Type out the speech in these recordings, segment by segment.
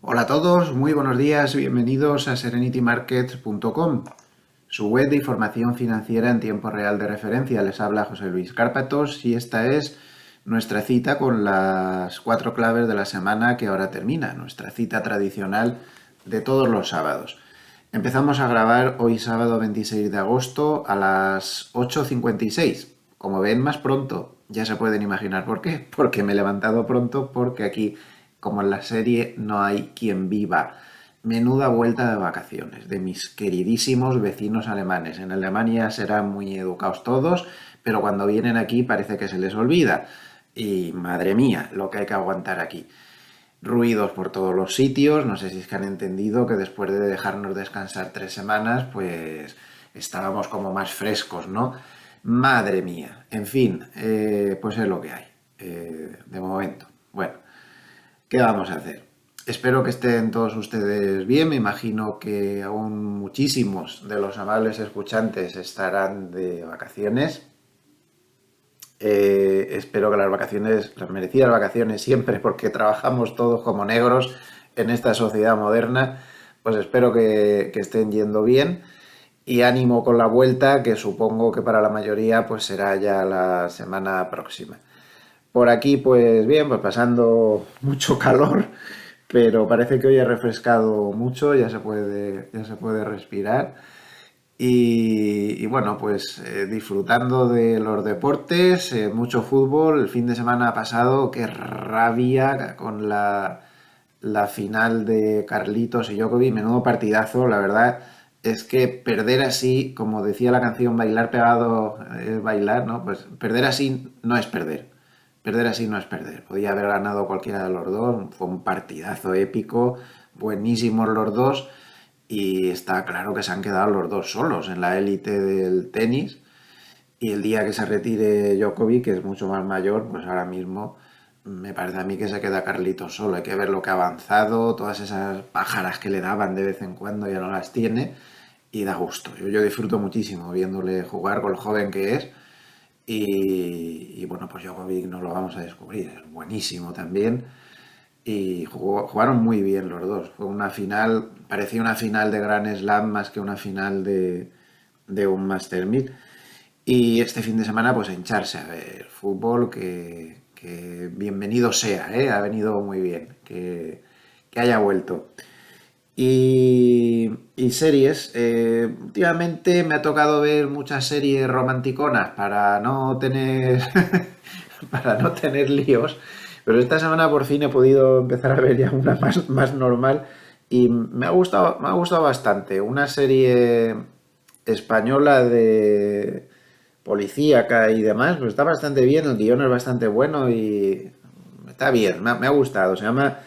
Hola a todos, muy buenos días, bienvenidos a serenitymarkets.com, su web de información financiera en tiempo real de referencia. Les habla José Luis Cárpatos y esta es nuestra cita con las 4 claves de la semana que ahora termina, nuestra cita tradicional de todos los sábados. Empezamos a grabar hoy sábado 26 de agosto a las 8:56. Como ven, más pronto. Ya se pueden imaginar por qué. Porque me he levantado pronto, porque aquí, como en la serie, no hay quien viva. Menuda vuelta de vacaciones de mis queridísimos vecinos alemanes. En Alemania serán muy educados todos, pero cuando vienen aquí parece que se les olvida. Y madre mía, lo que hay que aguantar aquí. Ruidos por todos los sitios, no sé si es que han entendido que después de dejarnos descansar 3 semanas, pues estábamos como más frescos, ¿no? Madre mía, en fin, pues es lo que hay, de momento. Bueno, ¿qué vamos a hacer? Espero que estén todos ustedes bien, me imagino que aún muchísimos de los amables escuchantes estarán de vacaciones. Espero que las vacaciones, las merecidas vacaciones siempre, porque trabajamos todos como negros en esta sociedad moderna, pues espero que estén yendo bien y ánimo con la vuelta, que supongo que para la mayoría pues será ya la semana próxima. Por aquí pues bien, pues pasando mucho calor, pero parece que hoy ha refrescado mucho, ya se puede respirar. Y bueno, pues disfrutando de los deportes, mucho fútbol. El fin de semana pasado, qué rabia con la final de Carlitos y Djokovic, menudo partidazo, la verdad. Es que perder así, como decía la canción, bailar pegado es bailar, ¿no? Pues perder así no es perder. Perder así no es perder. Podía haber ganado cualquiera de los dos. Fue un partidazo épico, buenísimos los dos. Y está claro que se han quedado los dos solos en la élite del tenis. Y el día que se retire Djokovic, que es mucho más mayor, pues ahora mismo me parece a mí que se queda Carlitos solo. Hay que ver lo que ha avanzado, todas esas pájaras que le daban de vez en cuando ya no las tiene. Y da gusto. Yo disfruto muchísimo viéndole jugar con lo joven que es. Y bueno, pues Djokovic no lo vamos a descubrir. Es buenísimo también y jugaron muy bien los dos. Fue una final, parecía una final de Grand Slam más que una final de un Master 1000. Y este fin de semana, pues a hincharse a ver fútbol, que bienvenido sea, ¿eh? Ha venido muy bien, que haya vuelto. Y series, últimamente me ha tocado ver muchas series romanticonas para no tener, para no tener líos, pero esta semana por fin he podido empezar a ver ya una más normal y me ha gustado bastante. Una serie española de policíaca y demás, pues está bastante bien, el guión es bastante bueno y está bien, me ha gustado. Se llama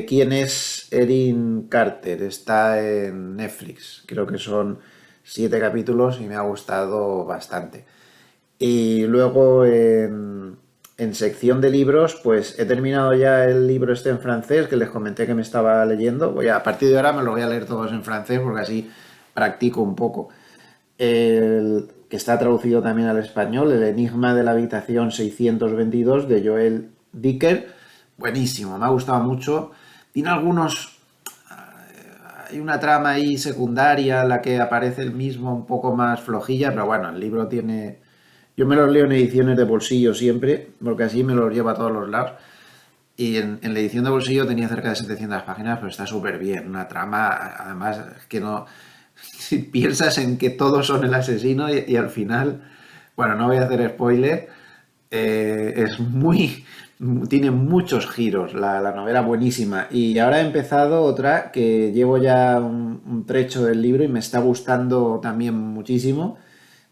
¿Quién es Erin Carter? Está en Netflix, creo que son 7 capítulos y me ha gustado bastante. Y luego en sección de libros, pues he terminado ya el libro este en francés que les comenté que me estaba leyendo. A partir de ahora me lo voy a leer todos en francés porque así practico un poco. El que está traducido también al español, El enigma de la habitación 622 de Joel Dicker. Buenísimo, me ha gustado mucho. Tiene algunos... Hay una trama ahí secundaria en la que aparece el mismo un poco más flojilla, pero bueno, el libro tiene... Yo me los leo en ediciones de bolsillo siempre, porque así me los llevo a todos los lados. Y en la edición de bolsillo tenía cerca de 700 páginas, pero está súper bien. Una trama, además, que no... Si piensas en que todos son el asesino y al final, bueno, no voy a hacer spoiler, es muy... Tiene muchos giros, la novela buenísima. Y ahora he empezado otra que llevo ya un trecho del libro y me está gustando también muchísimo,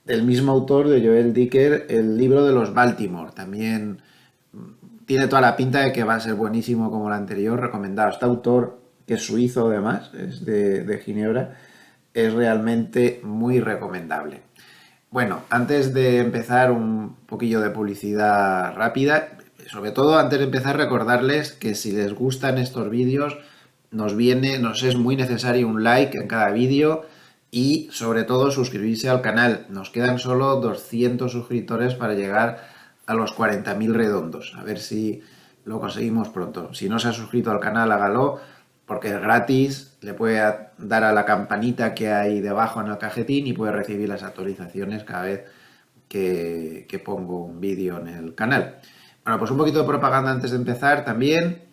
del mismo autor de Joel Dicker, el libro de los Baltimore. También tiene toda la pinta de que va a ser buenísimo como el anterior, recomendado. Este autor, que es suizo además, es de Ginebra, es realmente muy recomendable. Bueno, antes de empezar un poquillo de publicidad rápida, sobre todo antes de empezar recordarles que si les gustan estos vídeos, nos es muy necesario un like en cada vídeo y sobre todo suscribirse al canal. Nos quedan solo 200 suscriptores para llegar a los 40.000 redondos. A ver si lo conseguimos pronto. Si no se ha suscrito al canal, hágalo porque es gratis, le puede dar a la campanita que hay debajo en el cajetín y puede recibir las actualizaciones cada vez que pongo un vídeo en el canal. Bueno, pues un poquito de propaganda antes de empezar también.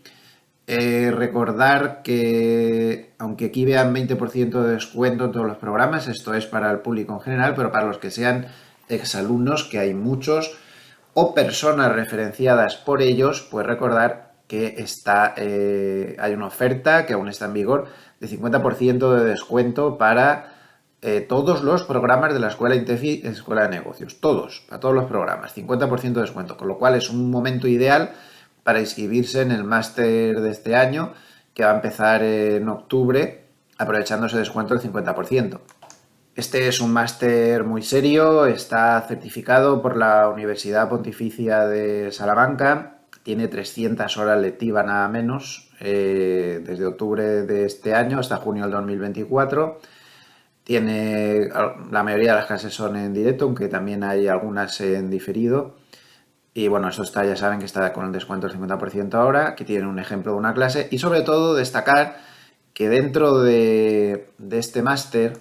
Recordar que aunque aquí vean 20% de descuento en todos los programas, esto es para el público en general, pero para los que sean exalumnos, que hay muchos, o personas referenciadas por ellos, pues recordar que hay una oferta que aún está en vigor de 50% de descuento para todos los programas de la Escuela Intefi, Escuela de Negocios. Todos, para todos los programas, 50% de descuento, con lo cual es un momento ideal para inscribirse en el máster de este año, que va a empezar en octubre, aprovechando ese descuento del 50%. Este es un máster muy serio, está certificado por la Universidad Pontificia de Salamanca, tiene 300 horas lectivas nada menos, desde octubre de este año hasta junio del 2024. La mayoría de las clases son en directo, aunque también hay algunas en diferido. Y bueno, eso está, ya saben que está con el descuento del 50% ahora, que tienen un ejemplo de una clase. Y sobre todo destacar que dentro de este máster,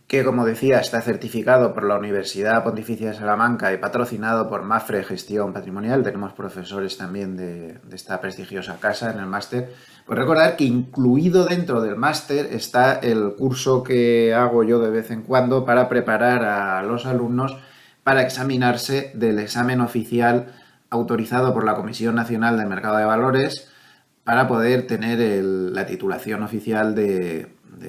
que como decía está certificado por la Universidad Pontificia de Salamanca y patrocinado por Mafre Gestión Patrimonial, tenemos profesores también de esta prestigiosa casa en el máster, pues recordar que incluido dentro del máster está el curso que hago yo de vez en cuando para preparar a los alumnos para examinarse del examen oficial autorizado por la Comisión Nacional del Mercado de Valores para poder tener la titulación oficial de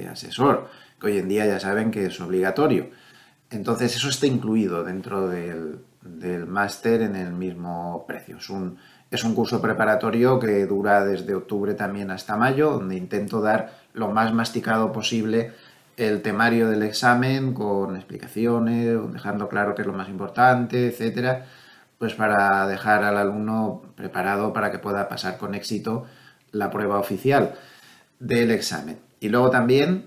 asesor, que hoy en día ya saben que es obligatorio. Entonces eso está incluido dentro del máster en el mismo precio. Es un curso preparatorio que dura desde octubre también hasta mayo, donde intento dar lo más masticado posible el temario del examen con explicaciones, dejando claro qué es lo más importante, etcétera, pues para dejar al alumno preparado para que pueda pasar con éxito la prueba oficial del examen. Y luego también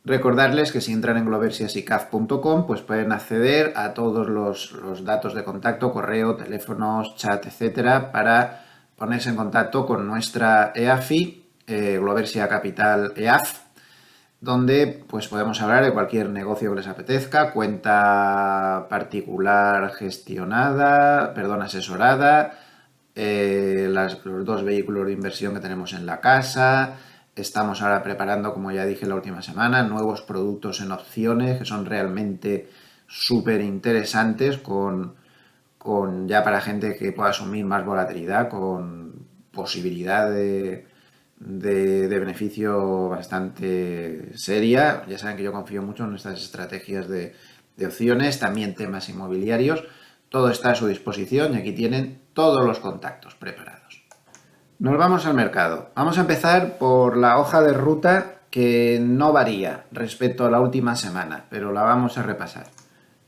recordarles que si entran en gloversiasicaf.com pues pueden acceder a todos los datos de contacto, correo, teléfonos, chat, etcétera, para ponerse en contacto con nuestra EAFI, Gloversia Capital EAF, donde pues podemos hablar de cualquier negocio que les apetezca, cuenta particular gestionada, asesorada, los dos vehículos de inversión que tenemos en la casa. Estamos ahora preparando, como ya dije la última semana, nuevos productos en opciones que son realmente súper interesantes con ya para gente que pueda asumir más volatilidad, con posibilidad de beneficio bastante seria. Ya saben que yo confío mucho en estas estrategias de opciones, también temas inmobiliarios. Todo está a su disposición y aquí tienen todos los contactos preparados. Nos vamos al mercado. Vamos a empezar por la hoja de ruta que no varía respecto a la última semana, pero la vamos a repasar.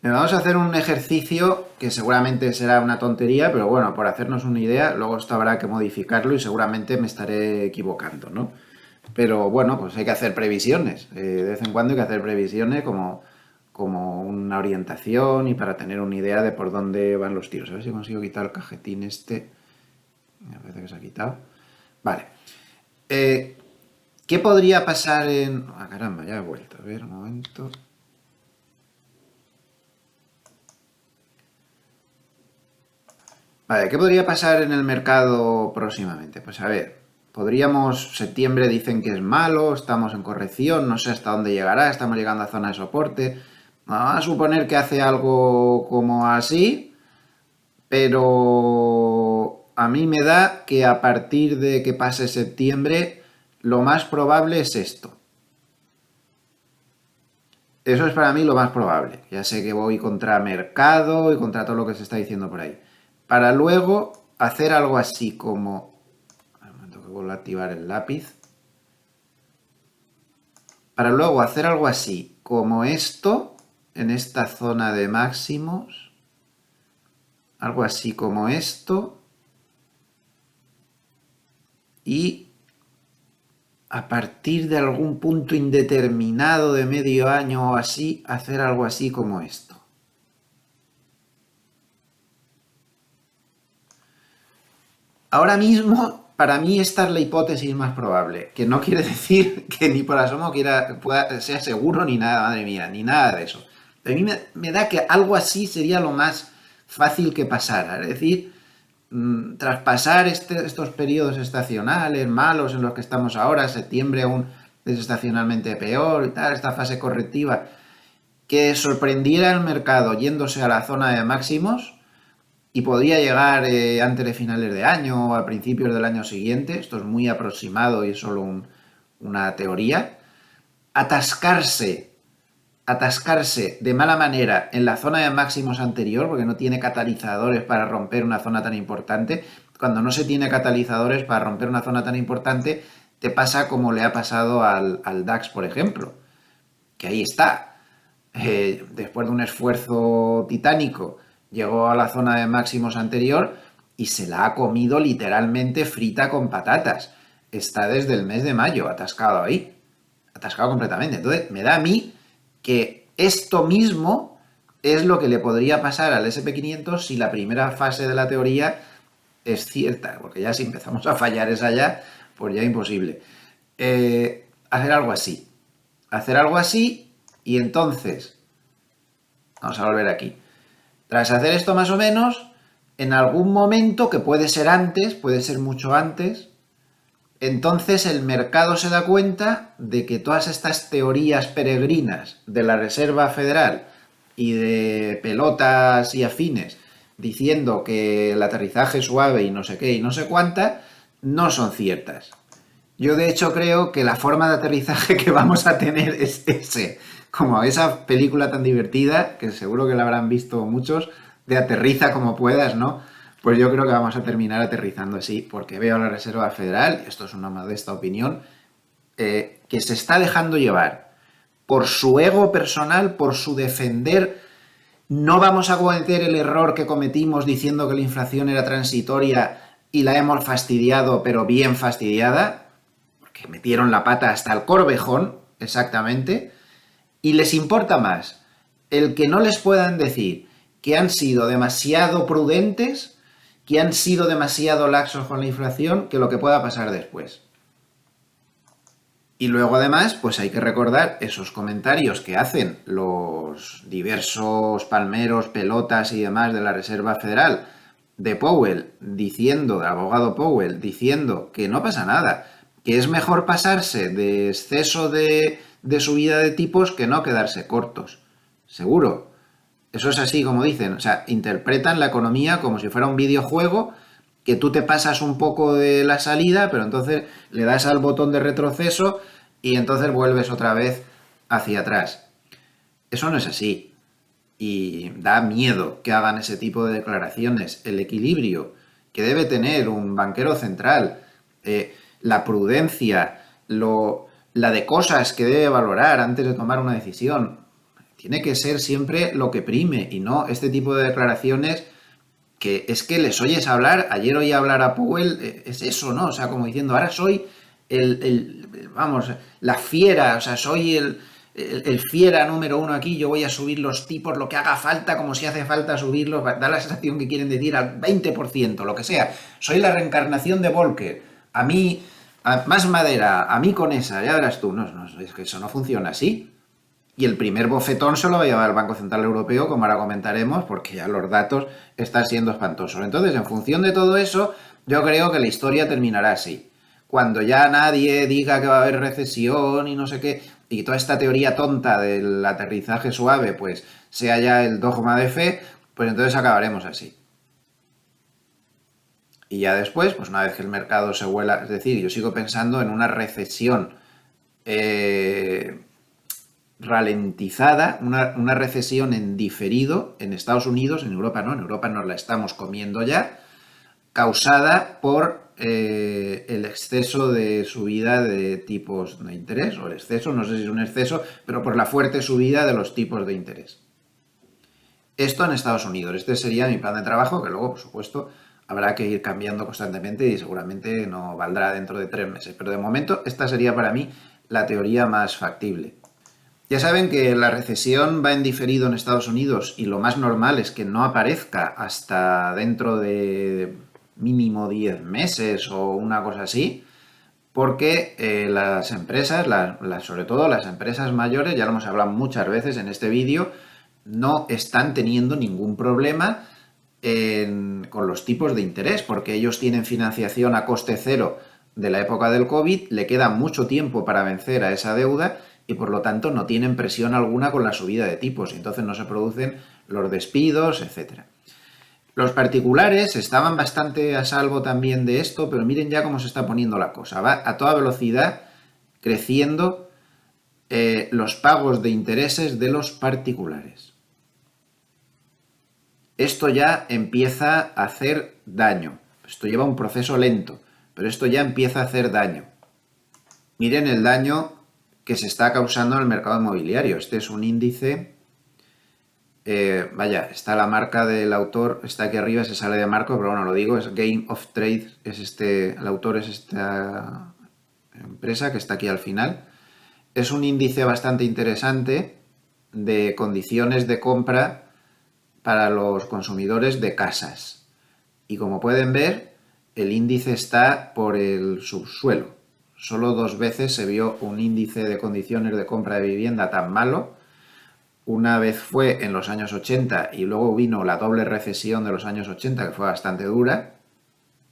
Vamos a hacer un ejercicio que seguramente será una tontería, pero bueno, por hacernos una idea, luego esto habrá que modificarlo y seguramente me estaré equivocando, ¿no? Pero bueno, pues hay que hacer previsiones. De vez en cuando hay que hacer previsiones como una orientación y para tener una idea de por dónde van los tiros. A ver si consigo quitar el cajetín este. Me parece que se ha quitado. Vale. ¿Qué podría pasar en... Ah, caramba, ya he vuelto. A ver, un momento. Vale, ¿qué podría pasar en el mercado próximamente? Pues a ver, septiembre dicen que es malo, estamos en corrección, no sé hasta dónde llegará, estamos llegando a zona de soporte. Vamos a suponer que hace algo como así, pero a mí me da que a partir de que pase septiembre, lo más probable es esto. Eso es para mí lo más probable. Ya sé que voy contra mercado y contra todo lo que se está diciendo por ahí. Para luego hacer algo así como... Un momento que vuelvo a activar el lápiz. Para luego hacer algo así como esto, en esta zona de máximos. Algo así como esto. Y a partir de algún punto indeterminado de medio año o así, hacer algo así como esto. Ahora mismo para mí esta es la hipótesis más probable, que no quiere decir que ni por asomo sea seguro ni nada, madre mía, ni nada de eso. A mí me da que algo así sería lo más fácil que pasara, es decir, traspasar estos periodos estacionales malos en los que estamos ahora, septiembre aún es estacionalmente peor y tal, esta fase correctiva, que sorprendiera el mercado yéndose a la zona de máximos y podría llegar antes de finales de año o a principios del año siguiente, esto es muy aproximado y es solo una teoría, atascarse de mala manera en la zona de máximos anterior, porque no tiene catalizadores para romper una zona tan importante. Cuando no se tiene catalizadores para romper una zona tan importante, te pasa como le ha pasado al DAX, por ejemplo, que ahí está. Después de un esfuerzo titánico, llegó a la zona de máximos anterior y se la ha comido literalmente frita con patatas. Está desde el mes de mayo atascado ahí, atascado completamente. Entonces, me da a mí que esto mismo es lo que le podría pasar al SP500 si la primera fase de la teoría es cierta, porque ya si empezamos a fallar esa ya, pues ya imposible. Hacer algo así y entonces, vamos a volver aquí, tras hacer esto más o menos, en algún momento, que puede ser antes, puede ser mucho antes, entonces el mercado se da cuenta de que todas estas teorías peregrinas de la Reserva Federal y de pelotas y afines diciendo que el aterrizaje suave y no sé qué y no sé cuánta, no son ciertas. Yo de hecho creo que la forma de aterrizaje que vamos a tener es ese, como esa película tan divertida, que seguro que la habrán visto muchos, de aterriza como puedas, ¿no? Pues yo creo que vamos a terminar aterrizando así, porque veo a la Reserva Federal, esto es una modesta opinión, que se está dejando llevar por su ego personal, por su defender. No vamos a cometer el error que cometimos diciendo que la inflación era transitoria y la hemos fastidiado, pero bien fastidiada, porque metieron la pata hasta el corvejón, exactamente, y les importa más el que no les puedan decir que han sido demasiado prudentes, que han sido demasiado laxos con la inflación, que lo que pueda pasar después. Y luego además, pues hay que recordar esos comentarios que hacen los diversos palmeros, pelotas y demás de la Reserva Federal, de Powell, diciendo, del abogado Powell, diciendo que no pasa nada, que es mejor pasarse de exceso de subida de tipos que no quedarse cortos. Seguro. Eso es así como dicen, o sea, interpretan la economía como si fuera un videojuego que tú te pasas un poco de la salida, pero entonces le das al botón de retroceso y entonces vuelves otra vez hacia atrás. Eso no es así. Y da miedo que hagan ese tipo de declaraciones. El equilibrio que debe tener un banquero central, la prudencia, la de cosas que debe valorar antes de tomar una decisión, tiene que ser siempre lo que prime y no este tipo de declaraciones que es que les oyes hablar. Ayer oí hablar a Powell, es eso, ¿no? O sea, como diciendo, ahora soy vamos, la fiera, o sea, soy el fiera número uno aquí, yo voy a subir los tipos, lo que haga falta, como si hace falta subirlos, da la sensación que quieren decir al 20%, lo que sea. Soy la reencarnación de Volcker. A mí, más madera, a mí con esa, ya verás tú, no, es que eso no funciona así. Y el primer bofetón se lo va a llevar el Banco Central Europeo, como ahora comentaremos, porque ya los datos están siendo espantosos. Entonces, en función de todo eso, yo creo que la historia terminará así. Cuando ya nadie diga que va a haber recesión y no sé qué, y toda esta teoría tonta del aterrizaje suave, pues sea ya el dogma de fe, pues entonces acabaremos así. Y ya después, pues una vez que el mercado se vuela, es decir, yo sigo pensando en una recesión ralentizada, una recesión en diferido en Estados Unidos, en Europa nos la estamos comiendo ya, causada por el exceso de subida de tipos de interés, o el exceso, no sé si es un exceso, pero por la fuerte subida de los tipos de interés. Esto en Estados Unidos, este sería mi plan de trabajo, que luego, por supuesto, habrá que ir cambiando constantemente y seguramente no valdrá dentro de 3 meses. Pero de momento, esta sería para mí la teoría más factible. Ya saben que la recesión va en diferido en Estados Unidos y lo más normal es que no aparezca hasta dentro de mínimo 10 meses o una cosa así, porque las empresas, sobre todo las empresas mayores, ya lo hemos hablado muchas veces en este vídeo, no están teniendo ningún problema con los tipos de interés, porque ellos tienen financiación a coste cero de la época del COVID, le queda mucho tiempo para vencer a esa deuda y por lo tanto no tienen presión alguna con la subida de tipos, y entonces no se producen los despidos, etcétera. Los particulares estaban bastante a salvo también de esto, pero miren ya cómo se está poniendo la cosa. Va a toda velocidad creciendo los pagos de intereses de los particulares. Esto ya empieza a hacer daño. Esto lleva un proceso lento, pero esto ya empieza a hacer daño. Miren el daño que se está causando en el mercado inmobiliario. Este es un índice. Vaya, está la marca del autor, está aquí arriba, se sale de marco, pero bueno, lo digo, es Game of Trade, el autor es esta empresa que está aquí al final. Es un índice bastante interesante de condiciones de compra para los consumidores de casas. Y como pueden ver, el índice está por el subsuelo. Solo 2 veces se vio un índice de condiciones de compra de vivienda tan malo. Una vez fue en los años 80 y luego vino la doble recesión de los años 80, que fue bastante dura,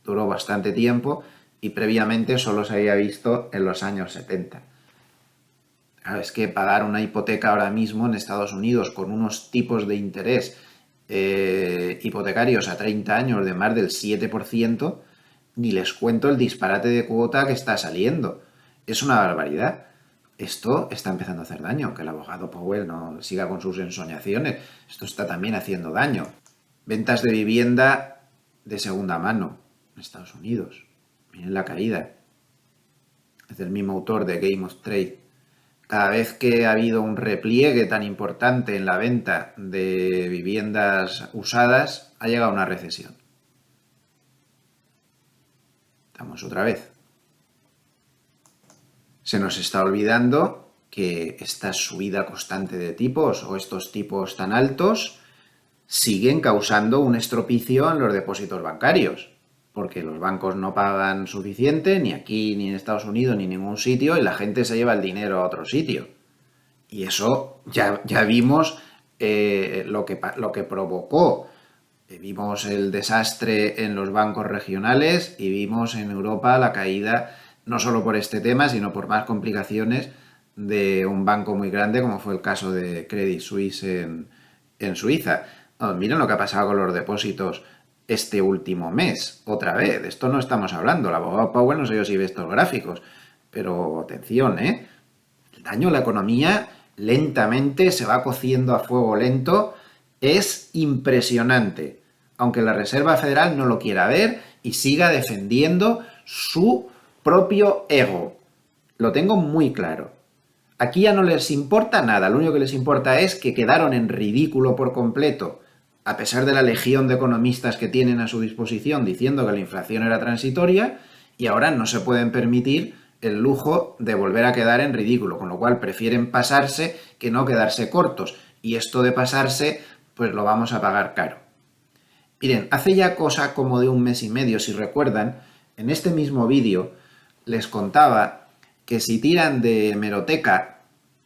duró bastante tiempo, y previamente solo se había visto en los años 70. Claro, es que pagar una hipoteca ahora mismo en Estados Unidos con unos tipos de interés hipotecarios a 30 años de más del 7%, ni les cuento el disparate de cuota que está saliendo. Es una barbaridad. Esto está empezando a hacer daño, aunque el abogado Powell no siga con sus ensoñaciones. Esto está también haciendo daño. Ventas de vivienda de segunda mano en Estados Unidos. Miren la caída. Es del mismo autor de Game of Trade. Cada vez que ha habido un repliegue tan importante en la venta de viviendas usadas, ha llegado una recesión. Estamos otra vez. Se nos está olvidando que esta subida constante de tipos o estos tipos tan altos siguen causando un estropicio en los depósitos bancarios, porque los bancos no pagan suficiente, ni aquí, ni en Estados Unidos, ni en ningún sitio, y la gente se lleva el dinero a otro sitio. Y eso ya vimos lo que provocó. Vimos el desastre en los bancos regionales y vimos en Europa la caída, no solo por este tema, sino por más complicaciones de un banco muy grande, como fue el caso de Credit Suisse en Suiza. Miren lo que ha pasado con los depósitos este último mes, otra vez. De esto no estamos hablando. El abogado Powell, no sé yo si ve estos gráficos, pero atención, el daño a la economía lentamente se va cociendo a fuego lento. Es impresionante, aunque la Reserva Federal no lo quiera ver y siga defendiendo su propio ego. Lo tengo muy claro. Aquí ya no les importa nada, lo único que les importa es que quedaron en ridículo por completo, a pesar de la legión de economistas que tienen a su disposición diciendo que la inflación era transitoria, y ahora no se pueden permitir el lujo de volver a quedar en ridículo, con lo cual prefieren pasarse que no quedarse cortos. Y esto de pasarse, pues lo vamos a pagar caro. Miren, hace ya cosa como de 1 mes y medio, si recuerdan, en este mismo vídeo les contaba que si tiran de hemeroteca,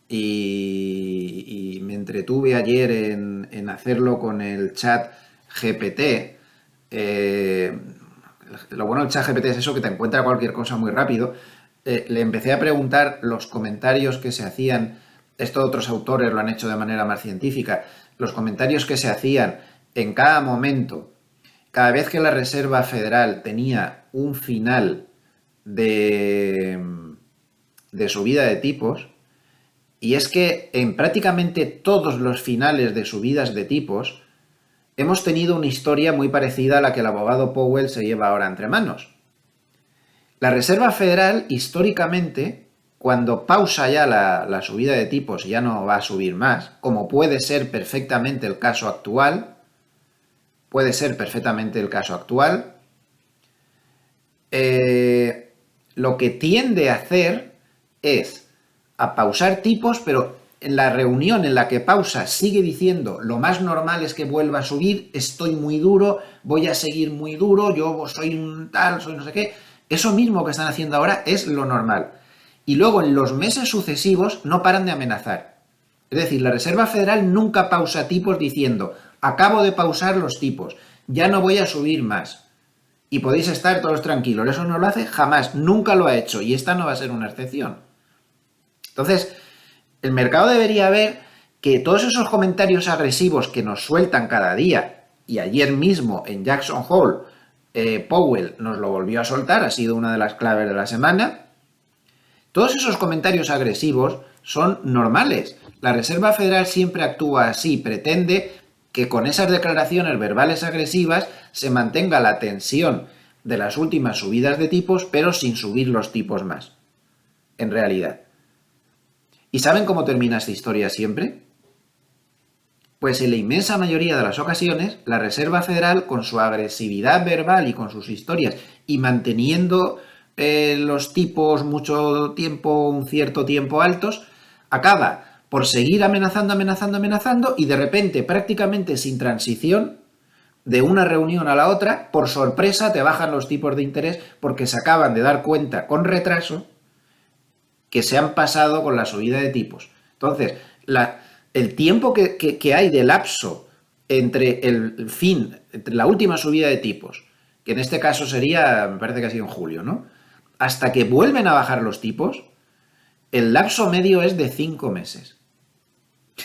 y me entretuve ayer en hacerlo con el chat GPT, lo bueno del chat GPT es eso, que te encuentra cualquier cosa muy rápido. Le empecé a preguntar los comentarios que se hacían, esto otros autores lo han hecho de manera más científica, los comentarios que se hacían en cada momento, cada vez que la Reserva Federal tenía un final de subida de tipos, y es que en prácticamente todos los finales de subidas de tipos hemos tenido una historia muy parecida a la que el abogado Powell se lleva ahora entre manos. La Reserva Federal, históricamente, cuando pausa ya la subida de tipos y ya no va a subir más, como puede ser perfectamente el caso actual, lo que tiende a hacer es a pausar tipos, pero en la reunión en la que pausa sigue diciendo lo más normal es que vuelva a subir, estoy muy duro, voy a seguir muy duro, yo soy un tal, soy no sé qué, eso mismo que están haciendo ahora es lo normal. Y luego en los meses sucesivos no paran de amenazar. Es decir, la Reserva Federal nunca pausa tipos diciendo acabo de pausar los tipos, ya no voy a subir más. Y podéis estar todos tranquilos, eso no lo hace jamás, nunca lo ha hecho y esta no va a ser una excepción. Entonces, el mercado debería ver que todos esos comentarios agresivos que nos sueltan cada día, y ayer mismo en Jackson Hole, Powell nos lo volvió a soltar, ha sido una de las claves de la semana, todos esos comentarios agresivos son normales. La Reserva Federal siempre actúa así, pretende que con esas declaraciones verbales agresivas se mantenga la tensión de las últimas subidas de tipos, pero sin subir los tipos más, en realidad. ¿Y saben cómo termina esta historia siempre? Pues en la inmensa mayoría de las ocasiones, la Reserva Federal, con su agresividad verbal y con sus historias, y manteniendo los tipos mucho tiempo, un cierto tiempo altos, acaba por seguir amenazando, y de repente, prácticamente sin transición, de una reunión a la otra, por sorpresa te bajan los tipos de interés porque se acaban de dar cuenta con retraso que se han pasado con la subida de tipos. Entonces, el tiempo que hay de lapso entre entre la última subida de tipos, que en este caso sería, me parece que ha sido en julio, ¿no? Hasta que vuelven a bajar los tipos, el lapso medio es de 5 meses.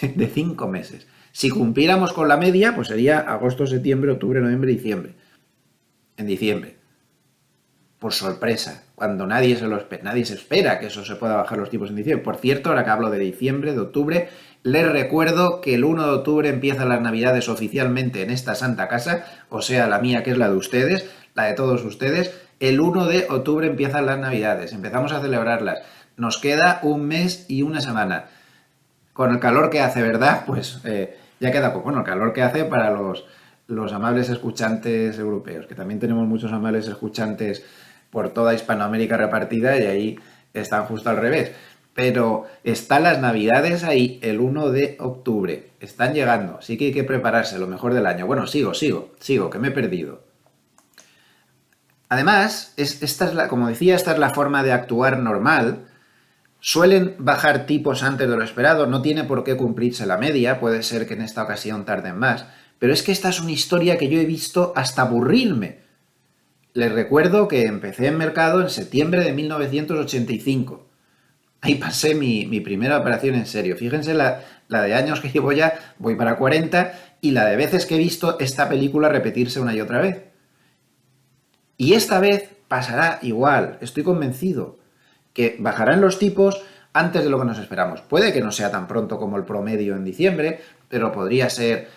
De 5 meses. Si cumpliéramos con la media, pues sería agosto, septiembre, octubre, noviembre, diciembre. En diciembre. Por sorpresa, cuando nadie se espera que eso se pueda bajar los tipos en diciembre. Por cierto, ahora que hablo de diciembre, de octubre, les recuerdo que el 1 de octubre empiezan las navidades oficialmente en esta santa casa, o sea, la mía que es la de ustedes, la de todos ustedes. El 1 de octubre empiezan las navidades, empezamos a celebrarlas. Nos queda un mes y una semana. Con el calor que hace, ¿verdad? Pues ya queda poco. Bueno, el calor que hace para los amables escuchantes europeos, que también tenemos muchos amables escuchantes por toda Hispanoamérica repartida y ahí están justo al revés. Pero están las navidades ahí el 1 de octubre. Están llegando, así que hay que prepararse lo mejor del año. Bueno, sigo, que me he perdido. Además, como decía, esta es la forma de actuar normal. Suelen bajar tipos antes de lo esperado, no tiene por qué cumplirse la media, puede ser que en esta ocasión tarden más, pero es que esta es una historia que yo he visto hasta aburrirme. Les recuerdo que empecé en mercado en septiembre de 1985. Ahí pasé mi primera operación en serio. Fíjense la de años que llevo ya, voy para 40, y la de veces que he visto esta película repetirse una y otra vez. Y esta vez pasará igual, estoy convencido, que bajarán los tipos antes de lo que nos esperamos. Puede que no sea tan pronto como el promedio en diciembre, pero podría ser,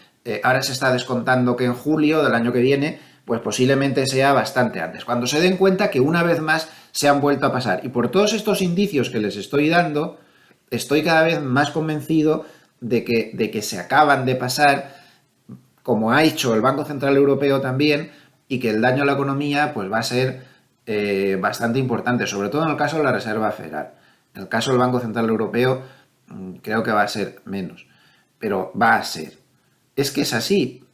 ahora se está descontando que en julio del año que viene, pues posiblemente sea bastante antes, cuando se den cuenta que una vez más se han vuelto a pasar. Y por todos estos indicios que les estoy dando, estoy cada vez más convencido de que se acaban de pasar, como ha hecho el Banco Central Europeo también, y que el daño a la economía pues va a ser bastante importante, sobre todo en el caso de la Reserva Federal. En el caso del Banco Central Europeo creo que va a ser menos, pero va a ser. Es que es así.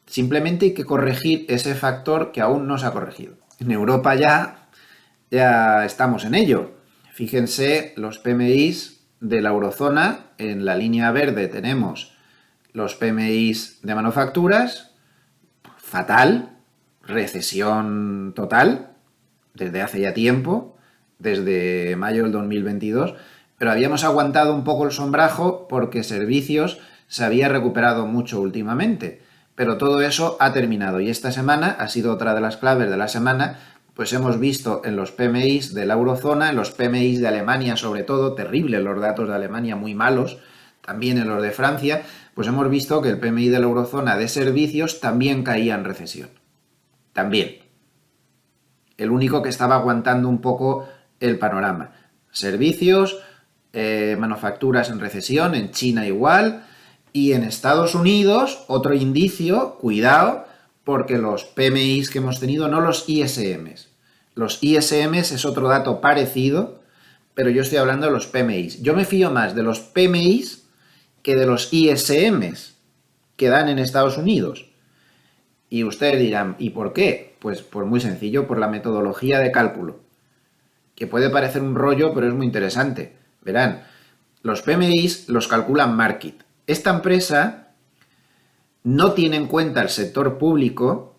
Simplemente hay que corregir ese factor que aún no se ha corregido. En Europa ya estamos en ello. Fíjense los PMIs de la eurozona. En la línea verde tenemos los PMIs de manufacturas. Fatal. Recesión total. Desde hace ya tiempo. Desde mayo del 2022. Pero habíamos aguantado un poco el sombrajo porque servicios se había recuperado mucho últimamente. Pero todo eso ha terminado y esta semana ha sido otra de las claves de la semana, pues hemos visto en los PMIs de la eurozona, en los PMIs de Alemania sobre todo, terribles los datos de Alemania, muy malos, también en los de Francia, pues hemos visto que el PMI de la eurozona de servicios también caía en recesión. También. El único que estaba aguantando un poco el panorama. Servicios, manufacturas en recesión, en China igual. Y en Estados Unidos, otro indicio, cuidado, porque los PMIs que hemos tenido, no los ISMs. Los ISMs es otro dato parecido, pero yo estoy hablando de los PMIs. Yo me fío más de los PMIs que de los ISMs que dan en Estados Unidos. Y ustedes dirán, ¿y por qué? Pues muy sencillo, por la metodología de cálculo, que puede parecer un rollo, pero es muy interesante. Verán, los PMIs los calculan Markit. Esta empresa no tiene en cuenta el sector público,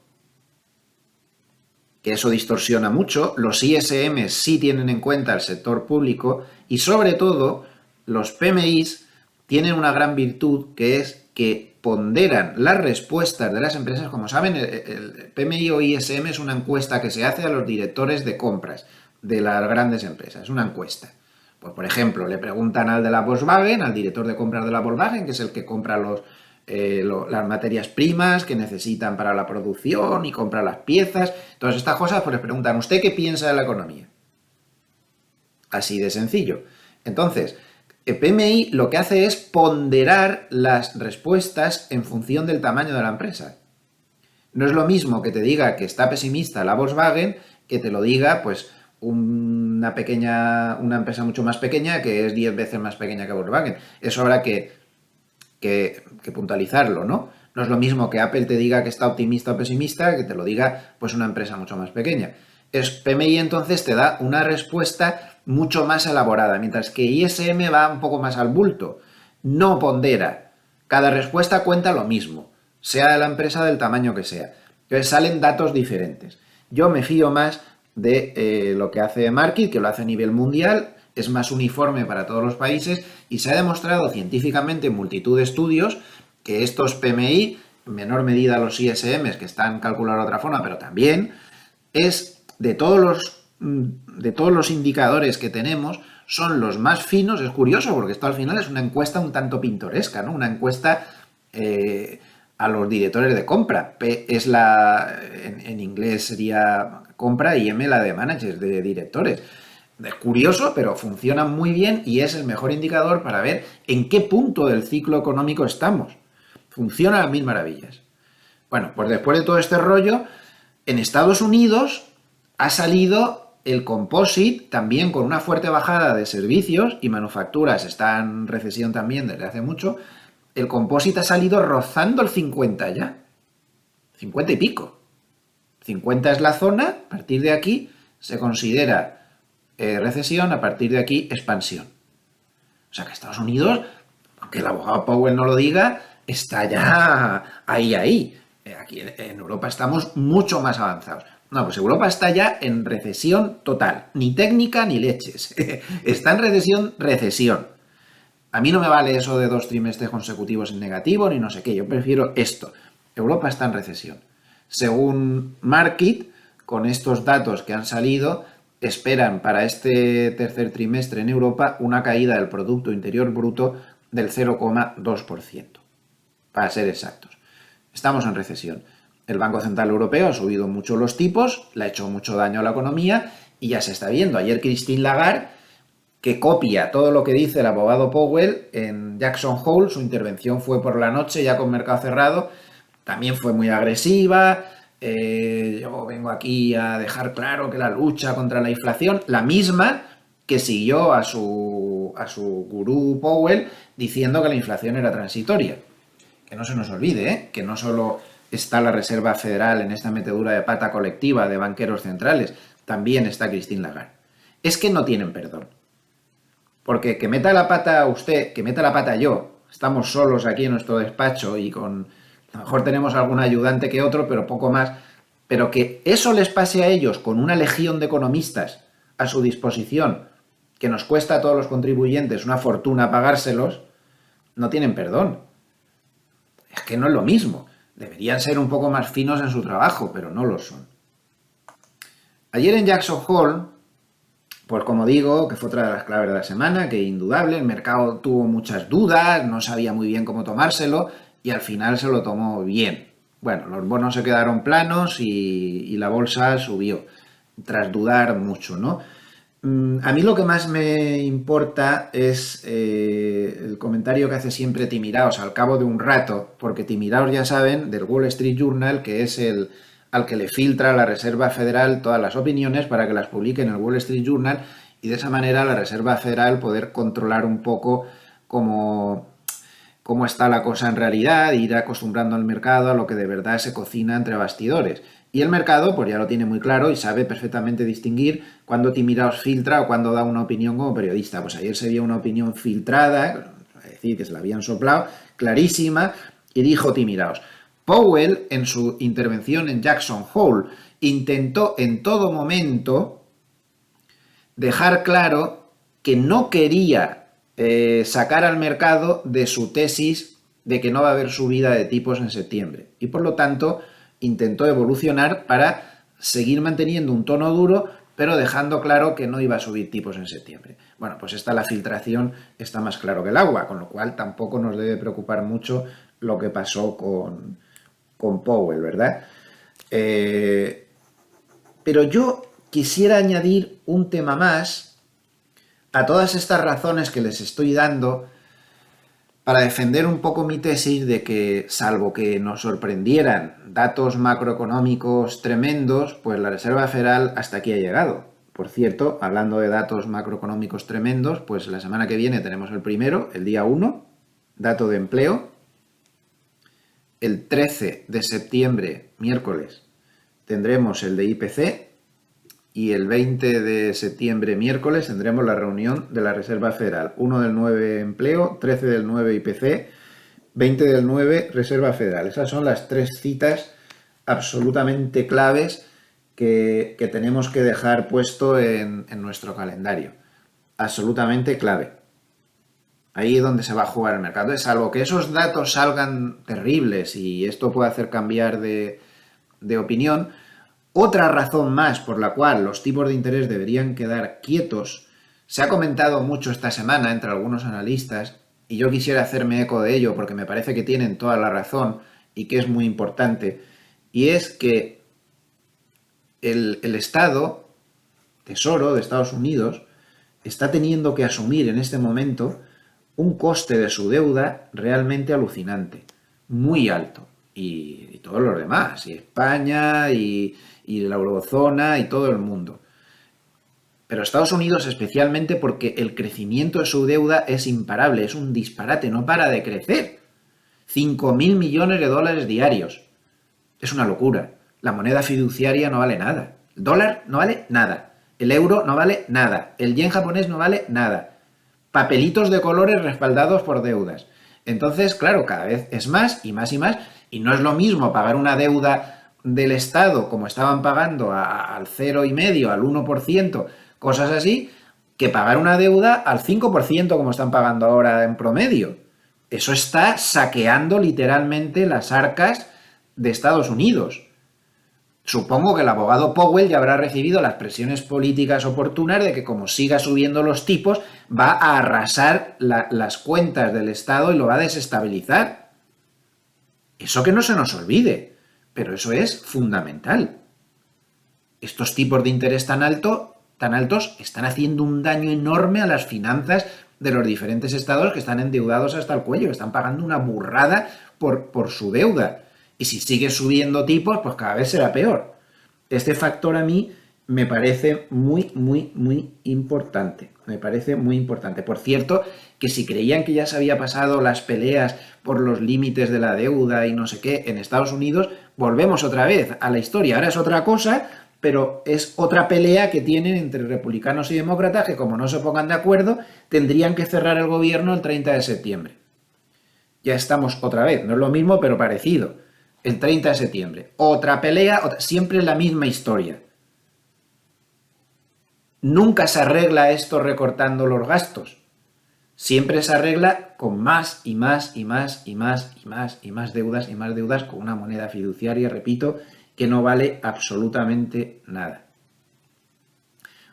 que eso distorsiona mucho. Los ISM sí tienen en cuenta el sector público y sobre todo los PMIs tienen una gran virtud, que es que ponderan las respuestas de las empresas. Como saben, el PMI o ISM es una encuesta que se hace a los directores de compras de las grandes empresas, es una encuesta. Pues, por ejemplo, le preguntan al de la Volkswagen, al director de compras de la Volkswagen, que es el que compra las materias primas que necesitan para la producción y compra las piezas, todas estas cosas, pues les preguntan, ¿usted qué piensa de la economía? Así de sencillo. Entonces, el PMI lo que hace es ponderar las respuestas en función del tamaño de la empresa. No es lo mismo que te diga que está pesimista la Volkswagen que te lo diga, pues, una empresa mucho más pequeña, que es 10 veces más pequeña que Volkswagen. Eso habrá que puntualizarlo, ¿no? No es lo mismo que Apple te diga que está optimista o pesimista que te lo diga, pues, una empresa mucho más pequeña. PMI entonces te da una respuesta mucho más elaborada, mientras que ISM va un poco más al bulto. No pondera. Cada respuesta cuenta lo mismo, sea de la empresa del tamaño que sea. Entonces salen datos diferentes. Yo me fío más de lo que hace Markit, que lo hace a nivel mundial, es más uniforme para todos los países y se ha demostrado científicamente en multitud de estudios que estos PMI, en menor medida los ISMs, que están calculados de otra forma, pero también es de todos los indicadores que tenemos, son los más finos. Es curioso porque esto al final es una encuesta un tanto pintoresca, ¿no? Una encuesta a los directores de compra. P es en inglés sería compra y M la de managers, de directores. Es curioso, pero funciona muy bien y es el mejor indicador para ver en qué punto del ciclo económico estamos. Funciona a mil maravillas. Bueno, pues después de todo este rollo, en Estados Unidos ha salido el composite también con una fuerte bajada de servicios y manufacturas. Está en recesión también desde hace mucho. El composite ha salido rozando el 50 ya. 50 y pico. 50 es la zona, a partir de aquí se considera recesión, a partir de aquí expansión. O sea que Estados Unidos, aunque el abogado Powell no lo diga, está ya ahí. Aquí en Europa estamos mucho más avanzados. No, pues Europa está ya en recesión total. Ni técnica ni leches. Está en recesión. A mí no me vale eso de 2 trimestres consecutivos en negativo, ni no sé qué. Yo prefiero esto. Europa está en recesión. Según Markit, con estos datos que han salido, esperan para este tercer trimestre en Europa una caída del Producto Interior Bruto del 0,2%, para ser exactos. Estamos en recesión. El Banco Central Europeo ha subido mucho los tipos, le ha hecho mucho daño a la economía y ya se está viendo. Ayer Christine Lagarde, que copia todo lo que dice el abogado Powell en Jackson Hole, su intervención fue por la noche ya con mercado cerrado, también fue muy agresiva. Yo vengo aquí a dejar claro que la lucha contra la inflación, la misma que siguió a su gurú Powell diciendo que la inflación era transitoria. Que no se nos olvide, que no solo está la Reserva Federal en esta metedura de pata colectiva de banqueros centrales, también está Christine Lagarde. Es que no tienen perdón. Porque que meta la pata usted, que meta la pata yo, estamos solos aquí en nuestro despacho y a lo mejor tenemos algún ayudante que otro, pero poco más, pero que eso les pase a ellos con una legión de economistas a su disposición, que nos cuesta a todos los contribuyentes una fortuna pagárselos, no tienen perdón. Es que no es lo mismo. Deberían ser un poco más finos en su trabajo, pero no lo son. Ayer en Jackson Hole, pues como digo, que fue otra de las claves de la semana, que indudable, el mercado tuvo muchas dudas, no sabía muy bien cómo tomárselo y al final se lo tomó bien. Bueno, los bonos se quedaron planos y la bolsa subió, tras dudar mucho, ¿no? A mí lo que más me importa es el comentario que hace siempre Timiraos al cabo de un rato, porque Timiraos, ya saben, del Wall Street Journal, que es al que le filtra la Reserva Federal todas las opiniones para que las publique en el Wall Street Journal y de esa manera la Reserva Federal poder controlar un poco cómo cómo está la cosa en realidad, ir acostumbrando al mercado a lo que de verdad se cocina entre bastidores. Y el mercado, pues ya lo tiene muy claro y sabe perfectamente distinguir cuando Tim Mirrors filtra o cuando da una opinión como periodista. Pues ayer se vio una opinión filtrada, es decir, que se la habían soplado, clarísima, y dijo Tim Mirrors: Powell, en su intervención en Jackson Hole, intentó en todo momento dejar claro que no quería sacar al mercado de su tesis de que no va a haber subida de tipos en septiembre. Y por lo tanto intentó evolucionar para seguir manteniendo un tono duro, pero dejando claro que no iba a subir tipos en septiembre. Bueno, pues la filtración está más claro que el agua, con lo cual tampoco nos debe preocupar mucho lo que pasó con Powell, ¿verdad? Pero yo quisiera añadir un tema más a todas estas razones que les estoy dando para defender un poco mi tesis de que, salvo que nos sorprendieran datos macroeconómicos tremendos, pues la Reserva Federal hasta aquí ha llegado. Por cierto, hablando de datos macroeconómicos tremendos, pues la semana que viene tenemos el primero, el día 1, dato de empleo. El 13 de septiembre, miércoles, tendremos el de IPC. Y el 20 de septiembre, miércoles, tendremos la reunión de la Reserva Federal. 1 del 9 empleo, 13 del 9 IPC, 20 del 9 Reserva Federal. Esas son las tres citas absolutamente claves que tenemos que dejar puesto en nuestro calendario. Absolutamente clave. Ahí es donde se va a jugar el mercado. Entonces, salvo que esos datos salgan terribles y esto puede hacer cambiar de opinión, otra razón más por la cual los tipos de interés deberían quedar quietos, se ha comentado mucho esta semana entre algunos analistas, y yo quisiera hacerme eco de ello porque me parece que tienen toda la razón y que es muy importante, y es que el Estado, Tesoro de Estados Unidos, está teniendo que asumir en este momento un coste de su deuda realmente alucinante, muy alto, y todos los demás, y España, y la eurozona, y todo el mundo. Pero Estados Unidos especialmente porque el crecimiento de su deuda es imparable, es un disparate, no para de crecer. 5.000 millones de dólares diarios. Es una locura. La moneda fiduciaria no vale nada. El dólar no vale nada. El euro no vale nada. El yen japonés no vale nada. Papelitos de colores respaldados por deudas. Entonces, claro, cada vez es más y más y más. Y no es lo mismo pagar una deuda del Estado como estaban pagando al 0,5%, al 1%, cosas así, que pagar una deuda al 5% como están pagando ahora en promedio. Eso está saqueando literalmente las arcas de Estados Unidos. Supongo que el abogado Powell ya habrá recibido las presiones políticas oportunas de que como siga subiendo los tipos va a arrasar las cuentas del Estado y lo va a desestabilizar. Eso que no se nos olvide, pero eso es fundamental. Estos tipos de interés tan altos están haciendo un daño enorme a las finanzas de los diferentes estados que están endeudados hasta el cuello, que están pagando una burrada por su deuda. Y si sigue subiendo tipos, pues cada vez será peor. Este factor a mí me parece muy, muy, muy importante. Me parece muy importante. Por cierto, que si creían que ya se había pasado las peleas por los límites de la deuda y no sé qué en Estados Unidos, volvemos otra vez a la historia. Ahora es otra cosa, pero es otra pelea que tienen entre republicanos y demócratas que, como no se pongan de acuerdo, tendrían que cerrar el gobierno el 30 de septiembre. Ya estamos otra vez, no es lo mismo, pero parecido. El 30 de septiembre. Otra pelea, siempre la misma historia. Nunca se arregla esto recortando los gastos. Siempre se arregla con más y más y más y más y más y más deudas y más deudas con una moneda fiduciaria, repito, que no vale absolutamente nada.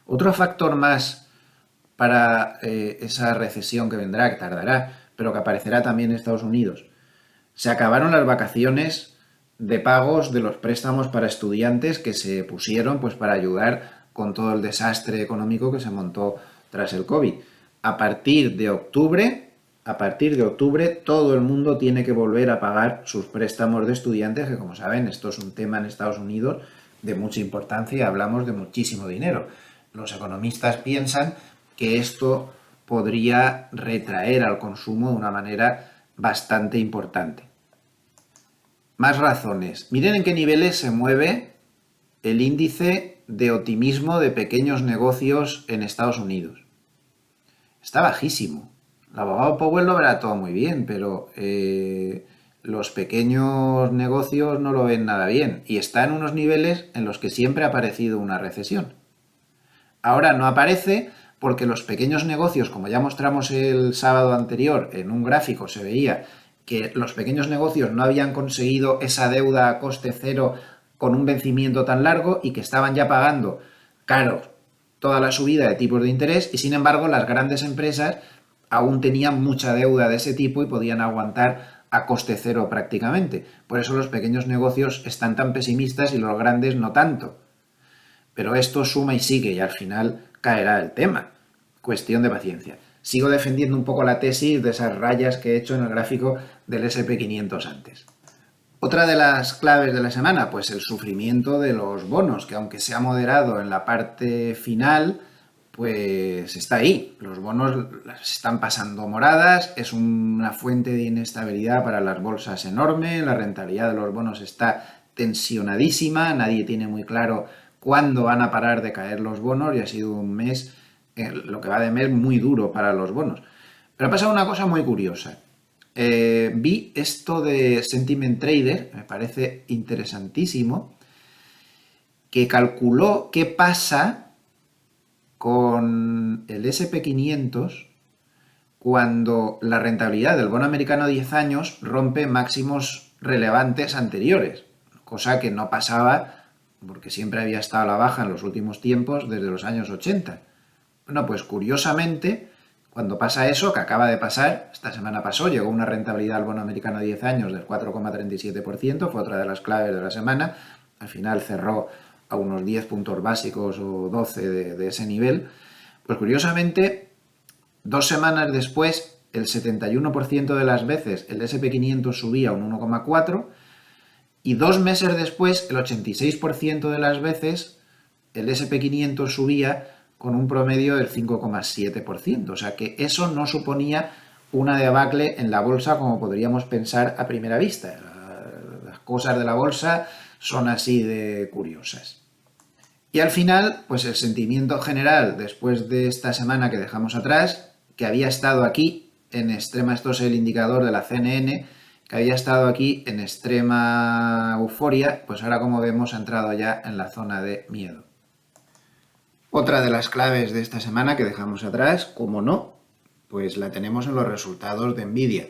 Otro factor más para esa recesión que vendrá, que tardará, pero que aparecerá también en Estados Unidos. Se acabaron las vacaciones de pagos de los préstamos para estudiantes que se pusieron pues para ayudar con todo el desastre económico que se montó tras el COVID. A partir de octubre, todo el mundo tiene que volver a pagar sus préstamos de estudiantes, que como saben, esto es un tema en Estados Unidos de mucha importancia y hablamos de muchísimo dinero. Los economistas piensan que esto podría retraer al consumo de una manera bastante importante. Más razones. Miren en qué niveles se mueve el índice de optimismo de pequeños negocios en Estados Unidos. Está bajísimo. El abogado Powell lo verá todo muy bien, pero los pequeños negocios no lo ven nada bien y está en unos niveles en los que siempre ha aparecido una recesión. Ahora no aparece porque los pequeños negocios, como ya mostramos el sábado anterior en un gráfico, se veía que los pequeños negocios no habían conseguido esa deuda a coste cero con un vencimiento tan largo y que estaban ya pagando caro toda la subida de tipos de interés y sin embargo las grandes empresas aún tenían mucha deuda de ese tipo y podían aguantar a coste cero prácticamente. Por eso los pequeños negocios están tan pesimistas y los grandes no tanto. Pero esto suma y sigue y al final caerá el tema. Cuestión de paciencia. Sigo defendiendo un poco la tesis de esas rayas que he hecho en el gráfico del SP500 antes. Otra de las claves de la semana, pues el sufrimiento de los bonos, que aunque se ha moderado en la parte final, pues está ahí. Los bonos las están pasando moradas, es una fuente de inestabilidad para las bolsas enorme, la rentabilidad de los bonos está tensionadísima, nadie tiene muy claro cuándo van a parar de caer los bonos y ha sido un mes, lo que va de mes, muy duro para los bonos. Pero ha pasado una cosa muy curiosa. Vi esto de Sentiment Trader, me parece interesantísimo, que calculó qué pasa con el SP500 cuando la rentabilidad del bono americano a 10 años rompe máximos relevantes anteriores, cosa que no pasaba porque siempre había estado a la baja en los últimos tiempos desde los años 80. Bueno, pues curiosamente, cuando pasa eso, que acaba de pasar, esta semana pasó, llegó una rentabilidad al bono americano a 10 años del 4,37%, fue otra de las claves de la semana, al final cerró a unos 10 puntos básicos o 12 de ese nivel, pues curiosamente, 2 semanas después, el 71% de las veces el SP500 subía un 1,4% y 2 meses después, el 86% de las veces el SP500 subía con un promedio del 5,7%. O sea que eso no suponía una debacle en la bolsa como podríamos pensar a primera vista. Las cosas de la bolsa son así de curiosas. Y al final, pues el sentimiento general después de esta semana que dejamos atrás, que había estado aquí en extrema, esto es el indicador de la CNN, que había estado aquí en extrema euforia, pues ahora como vemos ha entrado ya en la zona de miedo. Otra de las claves de esta semana que dejamos atrás, como no, pues la tenemos en los resultados de Nvidia.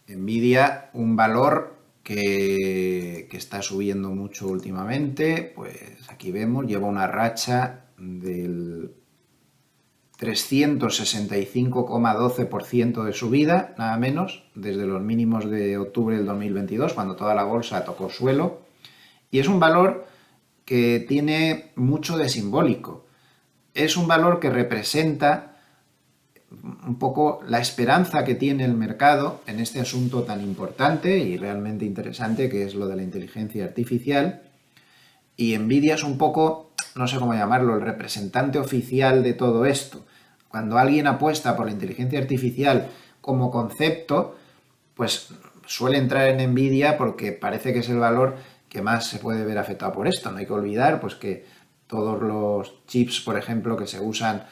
Nvidia, un valor que está subiendo mucho últimamente, pues aquí vemos, lleva una racha del 365,12% de subida, nada menos, desde los mínimos de octubre del 2022, cuando toda la bolsa tocó suelo, y es un valor que tiene mucho de simbólico. Es un valor que representa un poco la esperanza que tiene el mercado en este asunto tan importante y realmente interesante que es lo de la inteligencia artificial. Y Nvidia es un poco, no sé cómo llamarlo, el representante oficial de todo esto. Cuando alguien apuesta por la inteligencia artificial como concepto, pues suele entrar en Nvidia porque parece que es el valor que más se puede ver afectado por esto. No hay que olvidar pues que todos los chips, por ejemplo, que se usan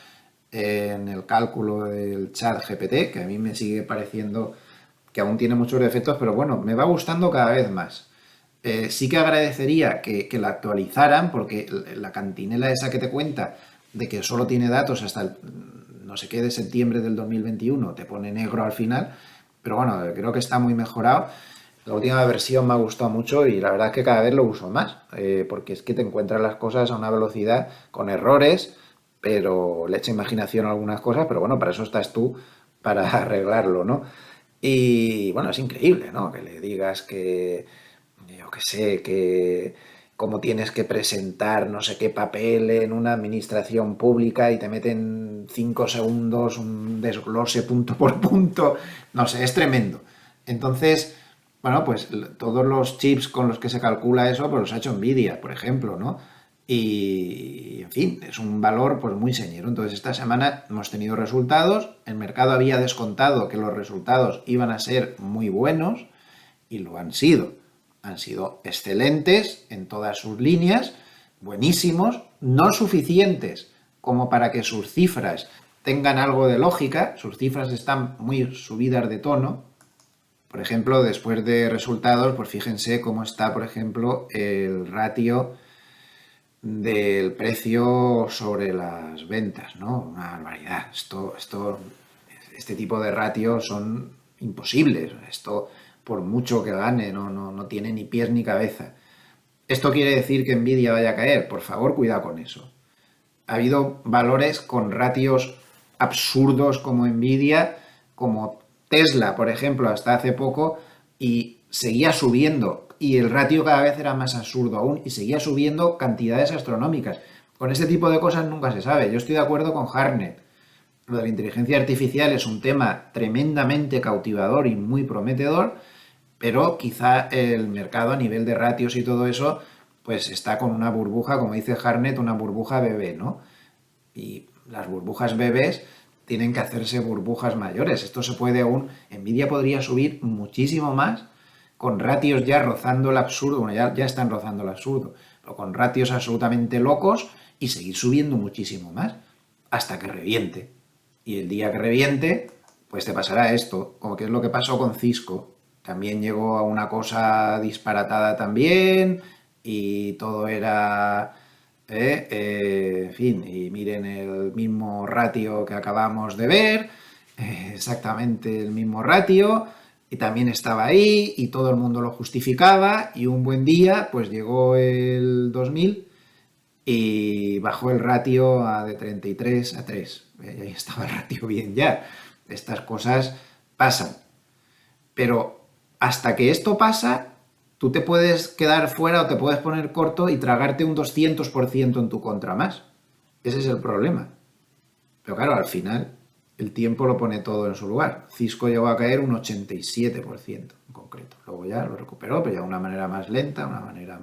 en el cálculo del chat GPT, que a mí me sigue pareciendo que aún tiene muchos defectos, pero bueno, me va gustando cada vez más. Sí que agradecería que la actualizaran, porque la cantinela esa que te cuenta de que solo tiene datos hasta el no sé qué de septiembre del 2021, te pone negro al final, pero bueno, creo que está muy mejorado. La última versión me ha gustado mucho y la verdad es que cada vez lo uso más, porque es que te encuentras las cosas a una velocidad con errores, pero le echa imaginación a algunas cosas, pero bueno, para eso estás tú, para arreglarlo, ¿no? Y bueno, es increíble, ¿no? Que le digas que, yo qué sé, que cómo tienes que presentar no sé qué papel en una administración pública y te meten 5 segundos un desglose punto por punto, no sé, es tremendo. Entonces, bueno, pues todos los chips con los que se calcula eso, pues los ha hecho Nvidia, por ejemplo, ¿no? Y, en fin, es un valor pues muy señero. Entonces, esta semana hemos tenido resultados. El mercado había descontado que los resultados iban a ser muy buenos y lo han sido. Han sido excelentes en todas sus líneas, buenísimos, no suficientes como para que sus cifras tengan algo de lógica. Sus cifras están muy subidas de tono. Por ejemplo, después de resultados, pues fíjense cómo está, por ejemplo, el ratio del precio sobre las ventas, ¿no? Una barbaridad. Este tipo de ratios son imposibles. Esto, por mucho que gane, no tiene ni pies ni cabeza. ¿Esto quiere decir que Nvidia vaya a caer? Por favor, cuidado con eso. Ha habido valores con ratios absurdos como Nvidia, como Tesla, por ejemplo, hasta hace poco, y seguía subiendo. Y el ratio cada vez era más absurdo aún, y seguía subiendo cantidades astronómicas. Con este tipo de cosas nunca se sabe. Yo estoy de acuerdo con Hartnett. Lo de la inteligencia artificial es un tema tremendamente cautivador y muy prometedor, pero quizá el mercado a nivel de ratios y todo eso, pues está con una burbuja, como dice Hartnett, una burbuja bebé, ¿no? Y las burbujas bebés tienen que hacerse burbujas mayores. Esto se puede aún, Nvidia podría subir muchísimo más con ratios ya rozando el absurdo, bueno, ya están rozando el absurdo, pero con ratios absolutamente locos y seguir subiendo muchísimo más hasta que reviente. Y el día que reviente, pues te pasará esto, como que es lo que pasó con Cisco. También llegó a una cosa disparatada también y todo era... en fin, y miren el mismo ratio que acabamos de ver, exactamente el mismo ratio, y también estaba ahí y todo el mundo lo justificaba y un buen día pues llegó el 2000 y bajó el ratio de 33 a 3. Y ahí estaba el ratio bien ya. Estas cosas pasan. Pero hasta que esto pasa, tú te puedes quedar fuera o te puedes poner corto y tragarte un 200% en tu contra más. Ese es el problema. Pero claro, al final el tiempo lo pone todo en su lugar. Cisco llegó a caer un 87% en concreto. Luego ya lo recuperó, pero ya de una manera más lenta, una manera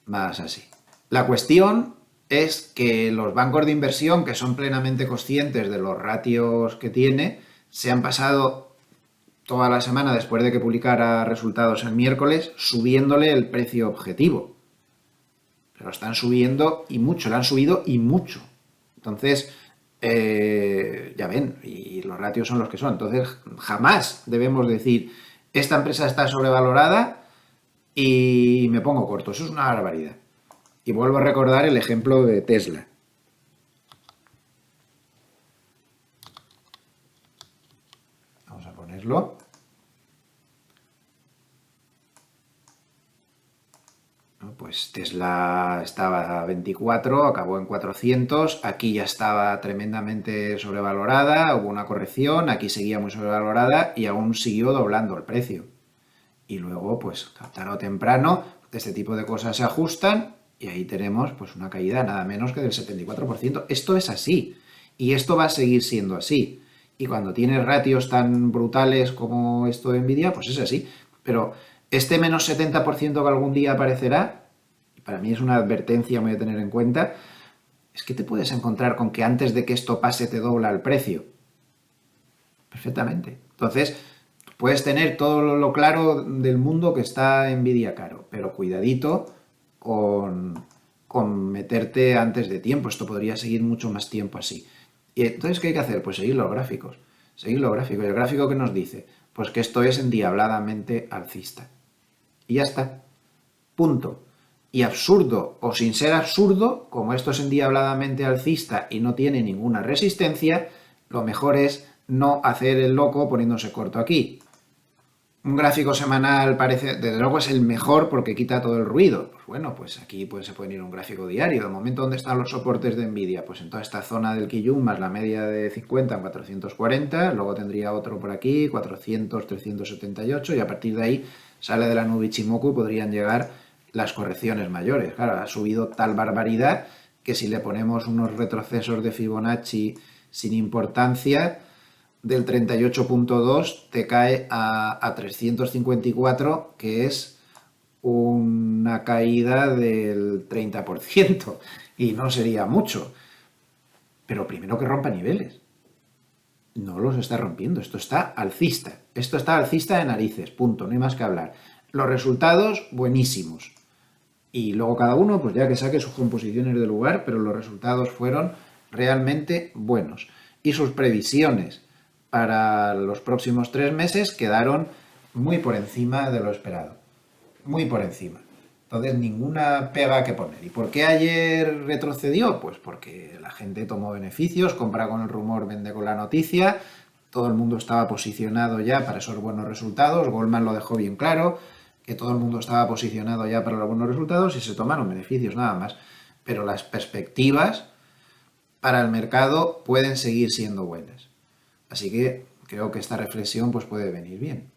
más así. La cuestión es que los bancos de inversión, que son plenamente conscientes de los ratios que tiene, se han pasado toda la semana después de que publicara resultados el miércoles subiéndole el precio objetivo. Pero están subiendo y mucho, lo han subido y mucho. Entonces, ya ven, y los ratios son los que son. Entonces, jamás debemos decir, esta empresa está sobrevalorada y me pongo corto. Eso es una barbaridad. Y vuelvo a recordar el ejemplo de Tesla. Vamos a ponerlo. Pues Tesla estaba a 24, acabó en 400, aquí ya estaba tremendamente sobrevalorada, hubo una corrección, aquí seguía muy sobrevalorada y aún siguió doblando el precio. Y luego, pues tarde o temprano, este tipo de cosas se ajustan y ahí tenemos pues una caída nada menos que del 74%. Esto es así y esto va a seguir siendo así. Y cuando tienes ratios tan brutales como esto de Nvidia, pues es así. Pero este menos 70% que algún día aparecerá, para mí es una advertencia muy a tener en cuenta, es que te puedes encontrar con que antes de que esto pase te dobla el precio. Perfectamente. Entonces, puedes tener todo lo claro del mundo que está Nvidia caro, pero cuidadito con meterte antes de tiempo. Esto podría seguir mucho más tiempo así. Y entonces, ¿qué hay que hacer? Pues seguir los gráficos. Seguir los gráficos. ¿Y el gráfico qué nos dice? Pues que esto es endiabladamente alcista. Y ya está. Punto. Y absurdo o sin ser absurdo, como esto es endiabladamente alcista y no tiene ninguna resistencia, lo mejor es no hacer el loco poniéndose corto aquí. Un gráfico semanal parece, desde luego es el mejor porque quita todo el ruido. Pues bueno, pues aquí se puede ir un gráfico diario. De momento, ¿dónde están los soportes de Nvidia? Pues en toda esta zona del Kijun más la media de 50 en 440, luego tendría otro por aquí, 400, 378 y a partir de ahí sale de la nube Ichimoku y podrían llegar las correcciones mayores. Claro, ha subido tal barbaridad que si le ponemos unos retrocesos de Fibonacci sin importancia, del 38.2 te cae a 354, que es una caída del 30% y no sería mucho. Pero primero que rompa niveles. No los está rompiendo, esto está alcista. Esto está alcista de narices, punto, no hay más que hablar. Los resultados, buenísimos. Y luego cada uno, pues ya que saque sus composiciones de lugar, pero los resultados fueron realmente buenos. Y sus previsiones para los próximos 3 meses quedaron muy por encima de lo esperado. Muy por encima. Entonces, ninguna pega que poner. ¿Y por qué ayer retrocedió? Pues porque la gente tomó beneficios, compra con el rumor, vende con la noticia. Todo el mundo estaba posicionado ya para esos buenos resultados. Goldman lo dejó bien claro, que todo el mundo estaba posicionado ya para los buenos resultados y se tomaron beneficios nada más. Pero las perspectivas para el mercado pueden seguir siendo buenas. Así que creo que esta reflexión pues, puede venir bien.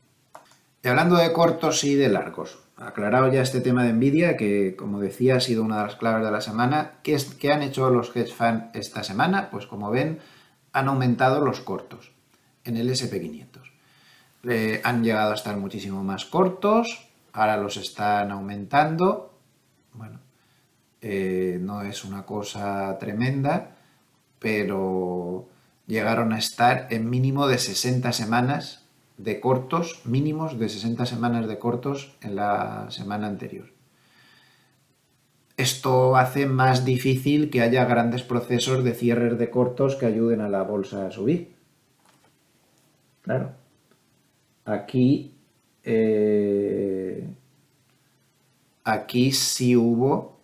Y hablando de cortos y de largos, aclarado ya este tema de Nvidia, que como decía ha sido una de las claves de la semana, ¿qué han hecho los hedge funds esta semana? Pues como ven, han aumentado los cortos en el SP500. Han llegado a estar muchísimo más cortos, ahora los están aumentando. Bueno, no es una cosa tremenda, pero llegaron a estar en mínimo de 60 semanas de cortos, mínimos de 60 semanas de cortos en la semana anterior. Esto hace más difícil que haya grandes procesos de cierres de cortos que ayuden a la bolsa a subir. Claro. Aquí, aquí sí hubo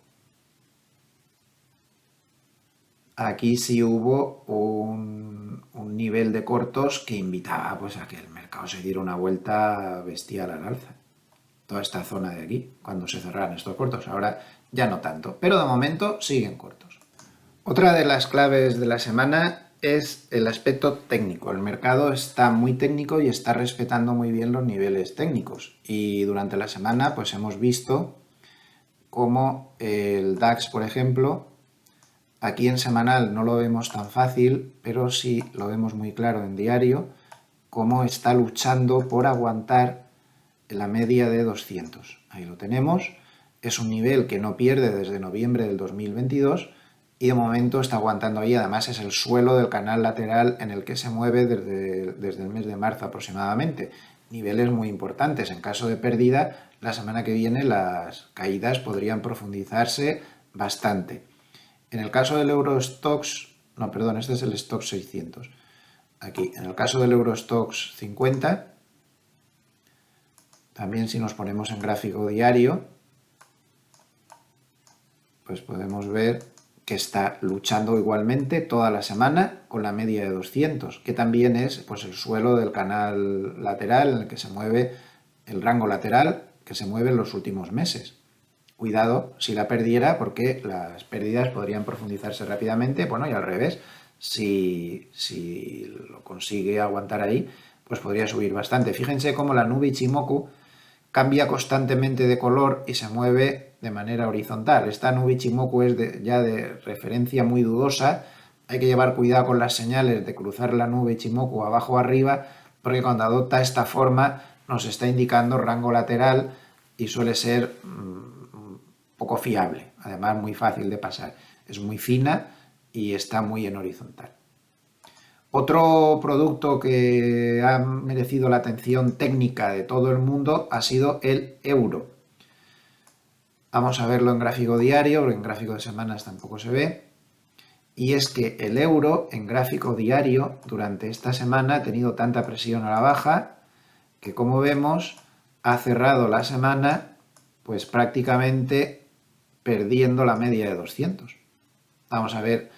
un nivel de cortos que invitaba pues, a que el mercado se diera una vuelta bestial al alza. Toda esta zona de aquí, cuando se cerraran estos cortos. Ahora ya no tanto, pero de momento siguen cortos. Otra de las claves de la semana es el aspecto técnico. El mercado está muy técnico y está respetando muy bien los niveles técnicos. Y durante la semana pues hemos visto cómo el DAX, por ejemplo, aquí en semanal no lo vemos tan fácil, pero sí lo vemos muy claro en diario, cómo está luchando por aguantar la media de 200. Ahí lo tenemos. Es un nivel que no pierde desde noviembre del 2022 y de momento está aguantando ahí. Además es el suelo del canal lateral en el que se mueve desde el mes de marzo aproximadamente. Niveles muy importantes. En caso de pérdida, la semana que viene las caídas podrían profundizarse bastante. En el caso del Eurostoxx, no, perdón, este es el Stoxx 600. Aquí, en el caso del Eurostoxx 50, también si nos ponemos en gráfico diario, pues podemos ver que está luchando igualmente toda la semana con la media de 200, que también es pues, el suelo del canal lateral en el que se mueve el rango lateral que se mueve en los últimos meses. Cuidado si la perdiera porque las pérdidas podrían profundizarse rápidamente, bueno, y al revés, si lo consigue aguantar ahí, pues podría subir bastante. Fíjense cómo la nube Ichimoku cambia constantemente de color y se mueve de manera horizontal. Esta nube Ichimoku es ya de referencia muy dudosa. Hay que llevar cuidado con las señales de cruzar la nube Ichimoku abajo o arriba, porque cuando adopta esta forma nos está indicando rango lateral y suele ser poco fiable. Además, muy fácil de pasar. Es muy fina y está muy en horizontal. Otro producto que ha merecido la atención técnica de todo el mundo ha sido el euro. Vamos a verlo en gráfico diario, porque en gráfico de semanas tampoco se ve. Y es que el euro en gráfico diario durante esta semana ha tenido tanta presión a la baja que, como vemos, ha cerrado la semana pues prácticamente perdiendo la media de 200. Vamos a ver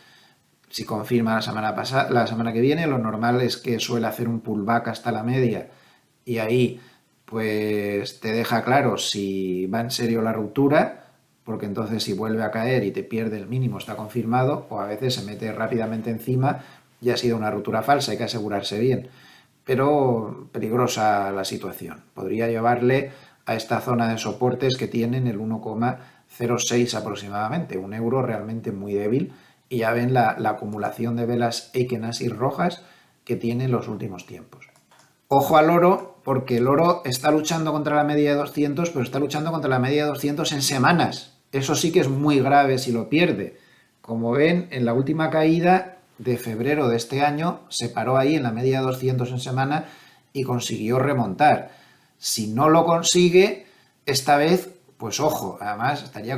si confirma la semana que viene. Lo normal es que suele hacer un pullback hasta la media y ahí pues te deja claro si va en serio la ruptura, porque entonces si vuelve a caer y te pierde el mínimo está confirmado, o a veces se mete rápidamente encima y ha sido una ruptura falsa, hay que asegurarse bien. Pero peligrosa la situación. Podría llevarle a esta zona de soportes que tienen el 1,06 aproximadamente, un euro realmente muy débil. Y ya ven la acumulación de velas Eiken Assi rojas que tiene en los últimos tiempos. Ojo al oro, porque el oro está luchando contra la media de 200, pero está luchando contra la media de 200 en semanas. Eso sí que es muy grave si lo pierde. Como ven, en la última caída de febrero de este año se paró ahí en la media de 200 en semana y consiguió remontar. Si no lo consigue, esta vez, pues ojo, además estaría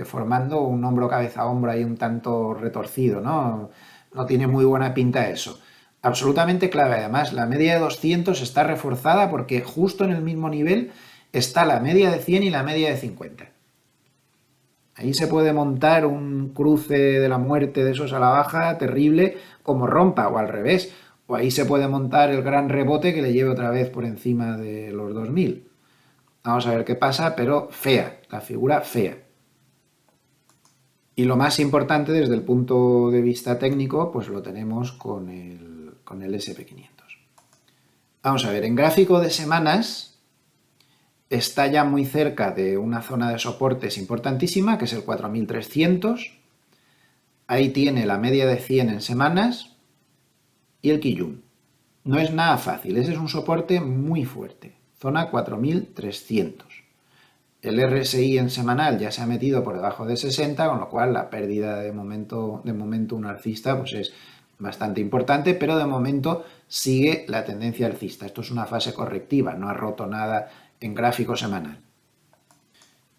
formando un hombro cabeza hombro ahí un tanto retorcido, ¿no? No tiene muy buena pinta eso. Absolutamente clave, además, la media de 200 está reforzada porque justo en el mismo nivel está la media de 100 y la media de 50. Ahí se puede montar un cruce de la muerte de esos a la baja terrible como rompa o al revés. O ahí se puede montar el gran rebote que le lleve otra vez por encima de los 2000. Vamos a ver qué pasa, pero fea, la figura fea. Y lo más importante desde el punto de vista técnico, pues lo tenemos con el SP500. Vamos a ver, en gráfico de semanas está ya muy cerca de una zona de soportes importantísima, que es el 4300. Ahí tiene la media de 100 en semanas y el Kijun. No es nada fácil, ese es un soporte muy fuerte. Zona 4300. El RSI en semanal ya se ha metido por debajo de 60, con lo cual la pérdida de momento un alcista pues es bastante importante, pero de momento sigue la tendencia alcista. Esto es una fase correctiva, no ha roto nada en gráfico semanal.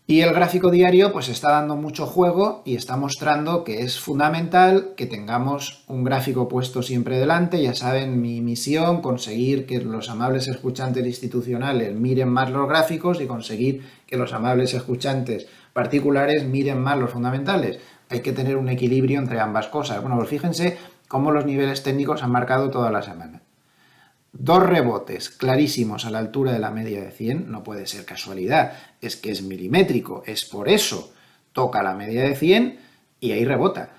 Y el gráfico diario pues está dando mucho juego y está mostrando que es fundamental que tengamos un gráfico puesto siempre delante. Ya saben, mi misión, conseguir que los amables escuchantes institucionales miren más los gráficos y conseguir que los amables escuchantes particulares miren más los fundamentales. Hay que tener un equilibrio entre ambas cosas. Bueno, pues fíjense cómo los niveles técnicos han marcado toda la semana. Dos rebotes clarísimos a la altura de la media de 100, no puede ser casualidad, es que es milimétrico, es por eso. Toca la media de 100 y ahí rebota.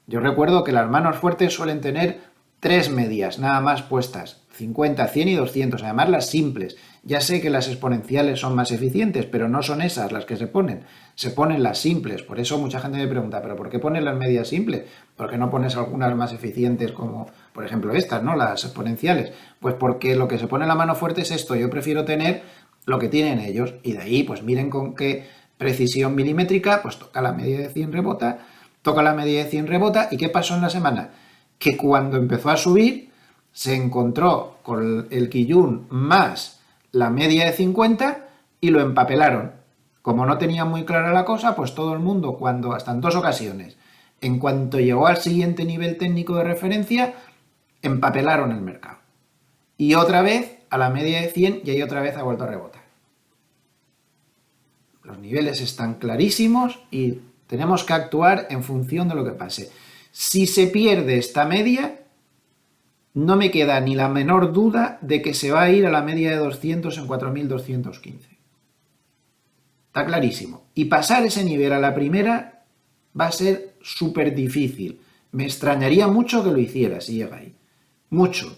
Yo recuerdo que las manos fuertes suelen tener tres medias nada más puestas, 50, 100 y 200, además las simples. Ya sé que las exponenciales son más eficientes, pero no son esas las que se ponen las simples. Por eso mucha gente me pregunta, ¿pero por qué pones las medias simples? ¿Por qué no pones algunas más eficientes como, por ejemplo, estas, ¿no? Las exponenciales. Pues porque lo que se pone en la mano fuerte es esto. Yo prefiero tener lo que tienen ellos. Y de ahí, pues miren con qué precisión milimétrica, pues toca la media de 100 rebota, toca la media de 100 rebota. ¿Y qué pasó en la semana? Que cuando empezó a subir, se encontró con el Kijun más la media de 50 y lo empapelaron. Como no tenía muy clara la cosa, pues todo el mundo, hasta en dos ocasiones, en cuanto llegó al siguiente nivel técnico de referencia, empapelaron el mercado. Y otra vez, a la media de 100, y ahí otra vez ha vuelto a rebotar. Los niveles están clarísimos y tenemos que actuar en función de lo que pase. Si se pierde esta media, no me queda ni la menor duda de que se va a ir a la media de 200 en 4215. Está clarísimo. Y pasar ese nivel a la primera va a ser súper difícil. Me extrañaría mucho que lo hiciera si llega ahí. Mucho.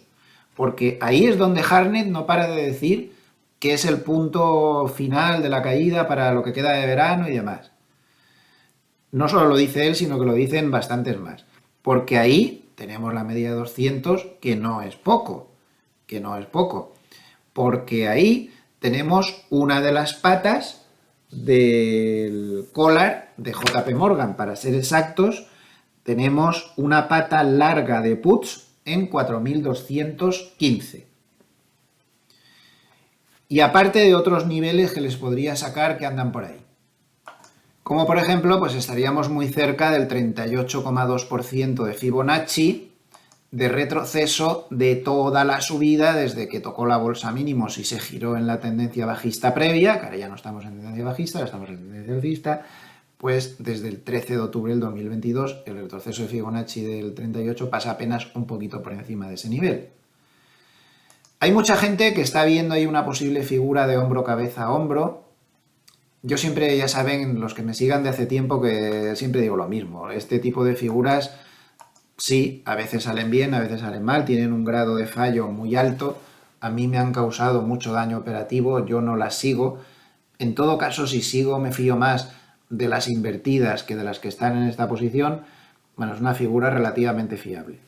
Porque ahí es donde Hartnett no para de decir que es el punto final de la caída para lo que queda de verano y demás. No solo lo dice él, sino que lo dicen bastantes más. Porque ahí tenemos la media de 200, que no es poco. Que no es poco. Porque ahí tenemos una de las patas del collar de JP Morgan, para ser exactos, tenemos una pata larga de puts en 4215. Y aparte de otros niveles que les podría sacar que andan por ahí. Como por ejemplo, pues estaríamos muy cerca del 38,2% de Fibonacci de retroceso de toda la subida desde que tocó la bolsa mínimos y se giró en la tendencia bajista previa, que ahora ya no estamos en tendencia bajista, ahora estamos en tendencia alcista, pues desde el 13 de octubre del 2022 el retroceso de Fibonacci del 38 pasa apenas un poquito por encima de ese nivel. Hay mucha gente que está viendo ahí una posible figura de hombro, cabeza, hombro. Yo siempre, ya saben, los que me sigan de hace tiempo, que siempre digo lo mismo. Este tipo de figuras, sí, a veces salen bien, a veces salen mal, tienen un grado de fallo muy alto. A mí me han causado mucho daño operativo, yo no las sigo. En todo caso, si sigo, me fío más de las invertidas que de las que están en esta posición. Bueno, es una figura relativamente fiable.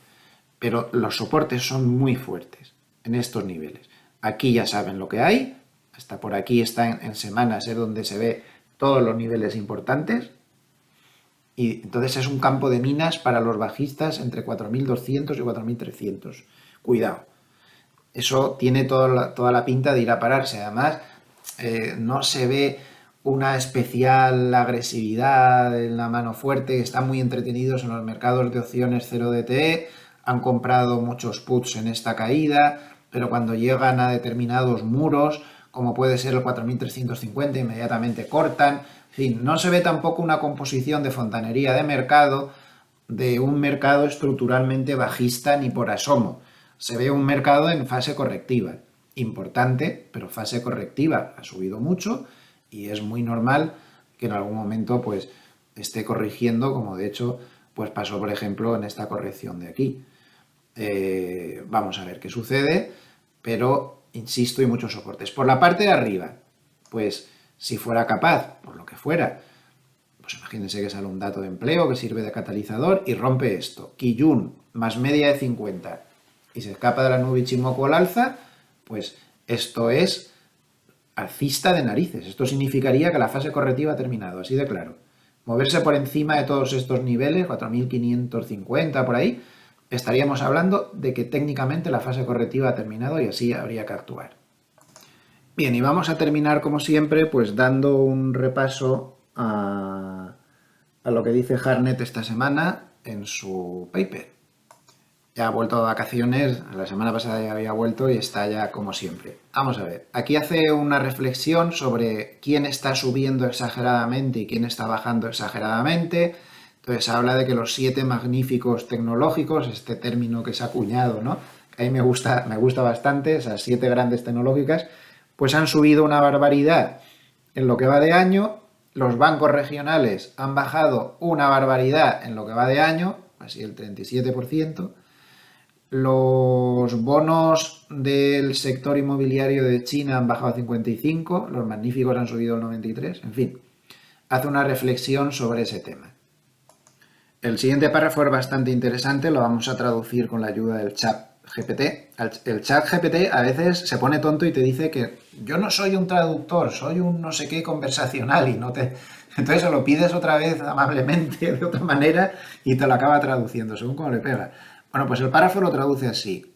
Pero los soportes son muy fuertes. en estos niveles. Aquí ya saben lo que hay, hasta por aquí está en semanas, es donde se ve todos los niveles importantes. Y entonces es un campo de minas para los bajistas entre 4.200 y 4.300. Cuidado. Eso tiene toda la pinta de ir a pararse. Además, no se ve una especial agresividad en la mano fuerte. Están muy entretenidos en los mercados de opciones 0DTE. Han comprado muchos puts en esta caída, pero cuando llegan a determinados muros, como puede ser el 4.350, inmediatamente cortan. En fin, no se ve tampoco una composición de fontanería de mercado, de un mercado estructuralmente bajista ni por asomo. Se ve un mercado en fase correctiva. Importante, pero fase correctiva. Ha subido mucho y es muy normal que en algún momento pues esté corrigiendo, como de hecho pues pasó por ejemplo en esta corrección de aquí. Vamos a ver qué sucede, pero insisto, hay muchos soportes. Por la parte de arriba, pues si fuera capaz, por lo que fuera, pues imagínense que sale un dato de empleo que sirve de catalizador y rompe esto. Kijun más media de 50 y se escapa de la nube Ichimoku al alza, pues esto es alcista de narices. Esto significaría que la fase correctiva ha terminado, así de claro. Moverse por encima de todos estos niveles, 4.550 por ahí, estaríamos hablando de que técnicamente la fase correctiva ha terminado y así habría que actuar. Bien, y vamos a terminar como siempre pues dando un repaso a lo que dice Hartnett esta semana en su paper. Ya ha vuelto de vacaciones, la semana pasada ya había vuelto y está ya como siempre. Vamos a ver, aquí hace una reflexión sobre quién está subiendo exageradamente y quién está bajando exageradamente. Entonces habla de que los 7 magníficos tecnológicos, este término que se ha acuñado, ¿no? Que a mí me gusta bastante, esas 7 grandes tecnológicas, pues han subido una barbaridad en lo que va de año. Los bancos regionales han bajado una barbaridad en lo que va de año, así el 37%. Los bonos del sector inmobiliario de China han bajado a 55, los magníficos han subido al 93, en fin, hace una reflexión sobre ese tema. El siguiente párrafo es bastante interesante, lo vamos a traducir con la ayuda del chat GPT. El chat GPT a veces se pone tonto y te dice que yo no soy un traductor, soy un no sé qué conversacional y no te... Entonces se lo pides otra vez amablemente, de otra manera, y te lo acaba traduciendo, según cómo le pega. Bueno, pues el párrafo lo traduce así.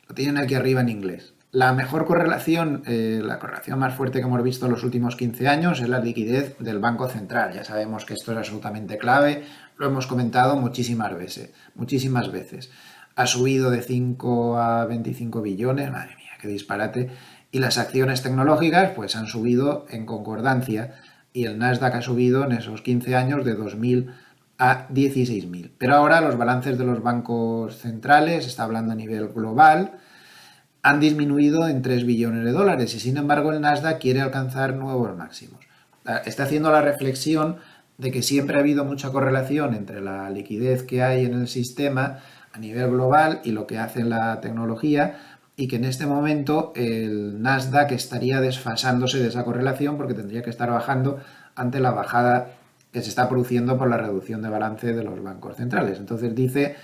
Lo tienen aquí arriba en inglés. La mejor correlación, la correlación más fuerte que hemos visto en los últimos 15 años es la liquidez del Banco Central. Ya sabemos que esto es absolutamente clave, lo hemos comentado muchísimas veces. Ha subido de 5 a 25 billones, madre mía, qué disparate. Y las acciones tecnológicas pues han subido en concordancia y el Nasdaq ha subido en esos 15 años de 2.000 a 16.000. Pero ahora los balances de los bancos centrales, está hablando a nivel global, han disminuido en 3 billones de dólares y sin embargo el Nasdaq quiere alcanzar nuevos máximos. Está haciendo la reflexión de que siempre ha habido mucha correlación entre la liquidez que hay en el sistema a nivel global y lo que hace la tecnología y que en este momento el Nasdaq estaría desfasándose de esa correlación porque tendría que estar bajando ante la bajada que se está produciendo por la reducción de balance de los bancos centrales. Entonces dice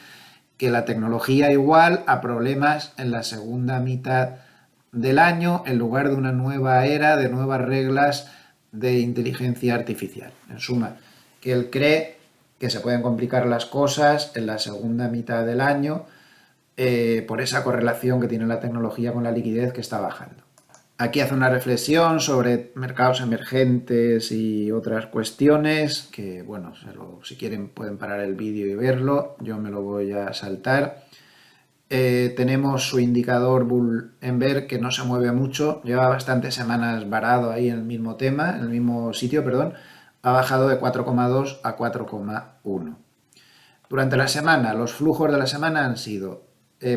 que la tecnología igual a problemas en la segunda mitad del año en lugar de una nueva era de nuevas reglas de inteligencia artificial. En suma, que él cree que se pueden complicar las cosas en la segunda mitad del año por esa correlación que tiene la tecnología con la liquidez que está bajando. Aquí hace una reflexión sobre mercados emergentes y otras cuestiones que, bueno, si quieren pueden parar el vídeo y verlo, yo me lo voy a saltar. Tenemos su indicador Bull Ember que no se mueve mucho, lleva bastantes semanas varado ahí en el mismo tema, en el mismo sitio, perdón, ha bajado de 4,2 a 4,1. Durante la semana, los flujos de la semana han sido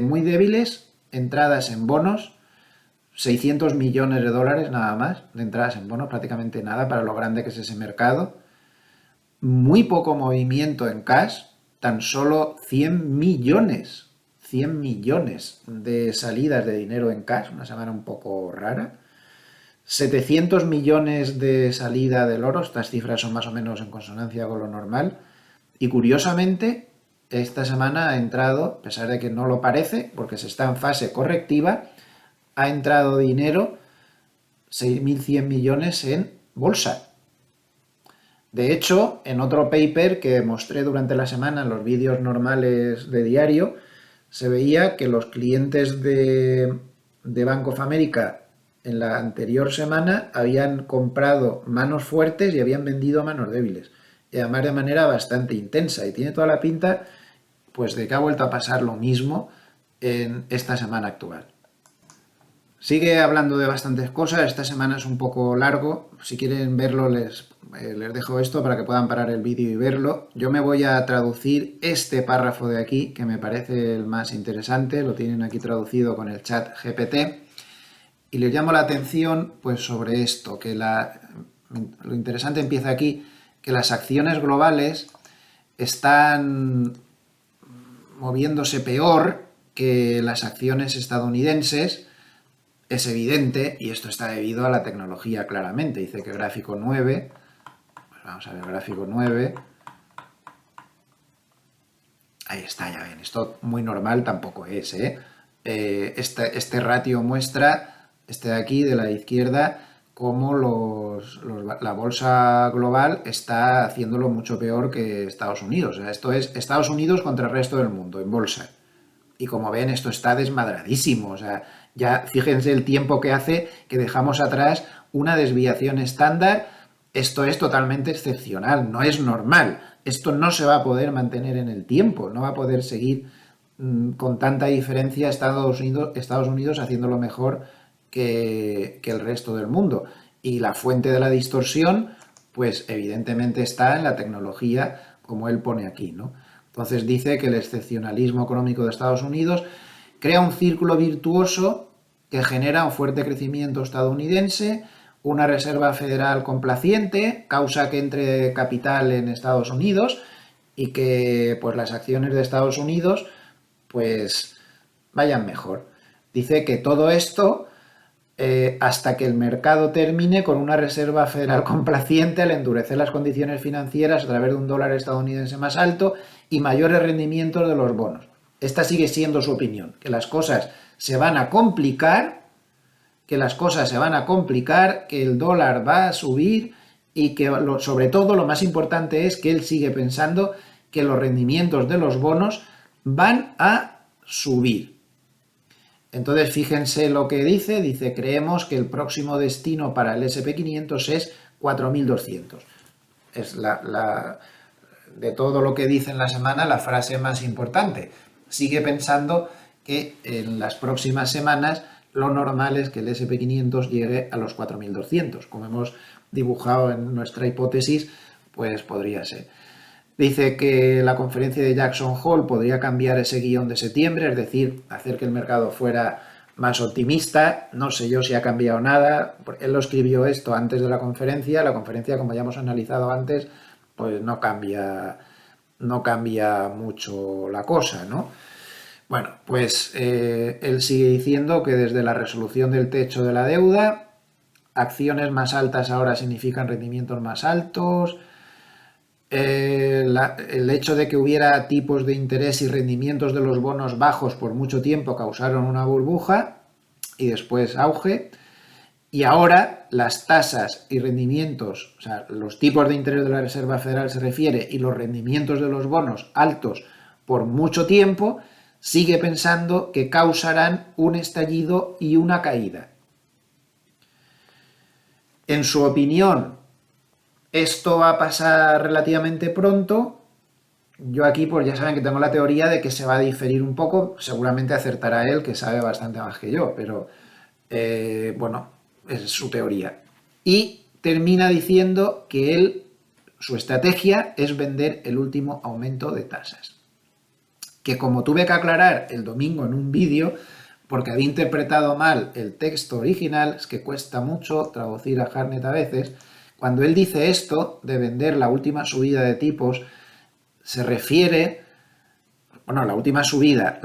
muy débiles, entradas en bonos, 600 millones de dólares nada más de entradas en bonos, prácticamente nada para lo grande que es ese mercado. Muy poco movimiento en cash, tan solo 100 millones de salidas de dinero en cash, una semana un poco rara. 700 millones de salida del oro, estas cifras son más o menos en consonancia con lo normal. Y curiosamente, esta semana ha entrado, a pesar de que no lo parece, porque se está en fase correctiva, ha entrado dinero, 6.100 millones en bolsa. De hecho, en otro paper que mostré durante la semana en los vídeos normales de diario, se veía que los clientes de Bank of America en la anterior semana habían comprado manos fuertes y habían vendido manos débiles. Y además de manera bastante intensa. Y tiene toda la pinta, pues, de que ha vuelto a pasar lo mismo en esta semana actual. Sigue hablando de bastantes cosas, esta semana es un poco largo, si quieren verlo les dejo esto para que puedan parar el vídeo y verlo. Yo me voy a traducir este párrafo de aquí, que me parece el más interesante, lo tienen aquí traducido con el chat GPT, y les llamo la atención pues sobre esto, que lo interesante empieza aquí, que las acciones globales están moviéndose peor que las acciones estadounidenses. Es evidente, y esto está debido a la tecnología claramente. Dice que gráfico 9, pues vamos a ver, gráfico 9. Ahí está, ya ven, esto muy normal tampoco es, ¿eh? Este ratio muestra, este de aquí, de la izquierda, cómo la bolsa global está haciéndolo mucho peor que Estados Unidos. O sea, esto es Estados Unidos contra el resto del mundo en bolsa. Y como ven, esto está desmadradísimo. O sea, ya fíjense el tiempo que hace que dejamos atrás una desviación estándar. Esto es totalmente excepcional, no es normal. Esto no se va a poder mantener en el tiempo, no va a poder seguir con tanta diferencia Estados Unidos haciéndolo mejor que el resto del mundo. Y la fuente de la distorsión, pues evidentemente está en la tecnología, como él pone aquí, ¿no? Entonces dice que el excepcionalismo económico de Estados Unidos crea un círculo virtuoso que genera un fuerte crecimiento estadounidense, una reserva federal complaciente, causa que entre capital en Estados Unidos y que pues las acciones de Estados Unidos pues vayan mejor. Dice que todo esto hasta que el mercado termine con una reserva federal complaciente al endurecer las condiciones financieras a través de un dólar estadounidense más alto y mayores rendimientos de los bonos. Esta sigue siendo su opinión, que las cosas se van a complicar, que el dólar va a subir y que sobre todo lo más importante es que él sigue pensando que los rendimientos de los bonos van a subir. Entonces, fíjense lo que dice, creemos que el próximo destino para el SP500 es 4.200. Es de todo lo que dice en la semana, la frase más importante. Sigue pensando que en las próximas semanas lo normal es que el SP500 llegue a los 4.200. Como hemos dibujado en nuestra hipótesis, pues podría ser. Dice que la conferencia de Jackson Hole podría cambiar ese guión de septiembre, es decir, hacer que el mercado fuera más optimista. No sé yo si ha cambiado nada. Él lo escribió esto antes de la conferencia. La conferencia, como ya hemos analizado antes, pues no cambia mucho la cosa, ¿no? Bueno, pues él sigue diciendo que desde la resolución del techo de la deuda, acciones más altas ahora significan rendimientos más altos. El hecho de que hubiera tipos de interés y rendimientos de los bonos bajos por mucho tiempo causaron una burbuja y después auge. Y ahora las tasas y rendimientos, o sea, los tipos de interés de la Reserva Federal se refiere, y los rendimientos de los bonos altos por mucho tiempo, sigue pensando que causarán un estallido y una caída. En su opinión, esto va a pasar relativamente pronto. Yo aquí pues ya saben que tengo la teoría de que se va a diferir un poco. Seguramente acertará él, que sabe bastante más que yo, pero bueno, es su teoría. Y termina diciendo que su estrategia es vender el último aumento de tasas. Que como tuve que aclarar el domingo en un vídeo, porque había interpretado mal el texto original, es que cuesta mucho traducir a Hartnett a veces. Cuando él dice esto de vender la última subida de tipos, se refiere, bueno, la última subida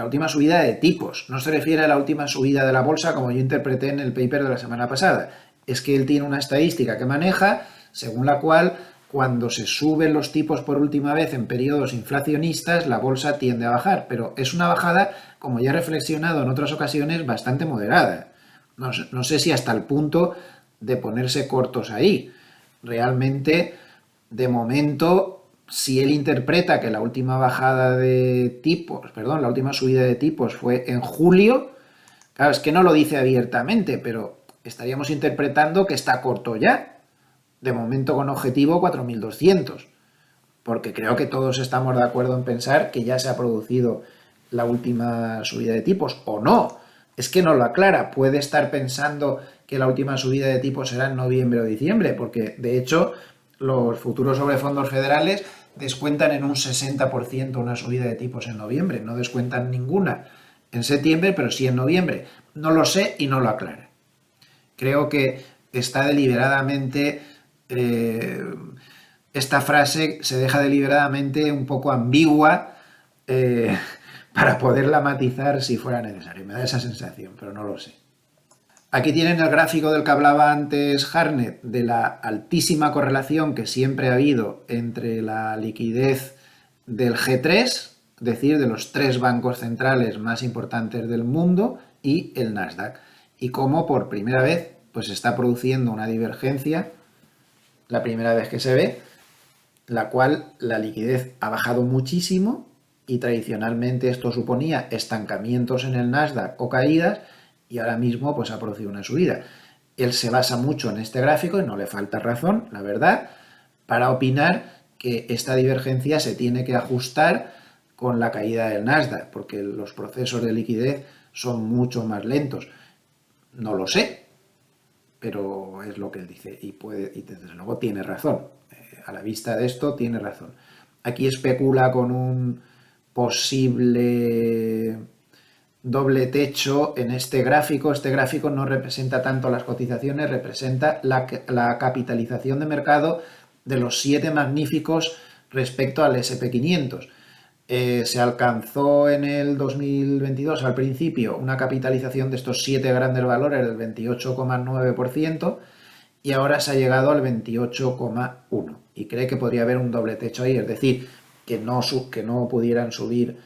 de tipos, no se refiere a la última subida de la bolsa como yo interpreté en el paper de la semana pasada. Es que él tiene una estadística que maneja según la cual cuando se suben los tipos por última vez en periodos inflacionistas, la bolsa tiende a bajar, pero es una bajada, como ya he reflexionado en otras ocasiones, bastante moderada. No sé si hasta el punto de ponerse cortos ahí. Realmente, de momento, si él interpreta que la última bajada de tipos, perdón, la última subida de tipos fue en julio, claro, es que no lo dice abiertamente, pero estaríamos interpretando que está corto ya. De momento con objetivo 4.200, porque creo que todos estamos de acuerdo en pensar que ya se ha producido la última subida de tipos, o no. Es que no lo aclara, puede estar pensando que la última subida de tipos será en noviembre o diciembre, porque de hecho los futuros sobre fondos federales descuentan en un 60% una subida de tipos en noviembre, no descuentan ninguna en septiembre, pero sí en noviembre. No lo sé y no lo aclara. Creo que está deliberadamente, esta frase se deja deliberadamente un poco ambigua para poderla matizar si fuera necesario. Me da esa sensación, pero no lo sé. Aquí tienen el gráfico del que hablaba antes Hartnett, de la altísima correlación que siempre ha habido entre la liquidez del G3, es decir, de los 3 bancos centrales más importantes del mundo, y el Nasdaq. Y cómo por primera vez pues se está produciendo una divergencia, la primera vez que se ve, la cual la liquidez ha bajado muchísimo y tradicionalmente esto suponía estancamientos en el Nasdaq o caídas, y ahora mismo pues ha producido una subida. Él se basa mucho en este gráfico, y no le falta razón, la verdad, para opinar que esta divergencia se tiene que ajustar con la caída del Nasdaq, porque los procesos de liquidez son mucho más lentos. No lo sé, pero es lo que él dice, y desde luego tiene razón. A la vista de esto tiene razón. Aquí especula con un posible doble techo en este gráfico. Este gráfico no representa tanto las cotizaciones, representa la capitalización de mercado de los 7 magníficos respecto al SP500. Se alcanzó en el 2022 al principio una capitalización de estos 7 grandes valores del 28,9%, y ahora se ha llegado al 28,1%, y cree que podría haber un doble techo ahí, es decir, que no pudieran subir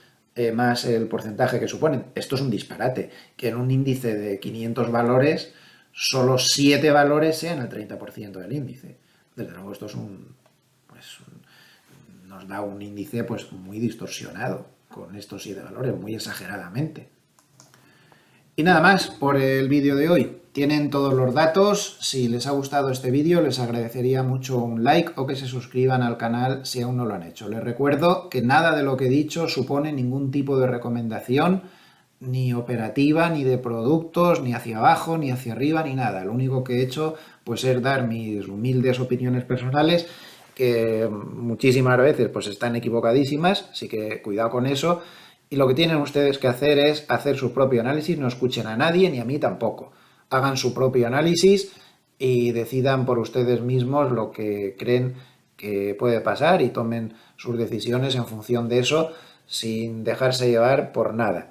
más el porcentaje que suponen. Esto es un disparate, que en un índice de 500 valores solo 7 valores sean el 30% del índice. Desde luego esto es nos da un índice pues muy distorsionado con estos 7 valores, muy exageradamente. Y nada más por el vídeo de hoy. Tienen todos los datos. Si les ha gustado este vídeo, les agradecería mucho un like o que se suscriban al canal si aún no lo han hecho. Les recuerdo que nada de lo que he dicho supone ningún tipo de recomendación, ni operativa, ni de productos, ni hacia abajo, ni hacia arriba, ni nada. Lo único que he hecho pues es dar mis humildes opiniones personales, que muchísimas veces pues están equivocadísimas, así que cuidado con eso. Y lo que tienen ustedes que hacer es hacer su propio análisis, no escuchen a nadie ni a mí tampoco. Hagan su propio análisis y decidan por ustedes mismos lo que creen que puede pasar y tomen sus decisiones en función de eso, sin dejarse llevar por nada.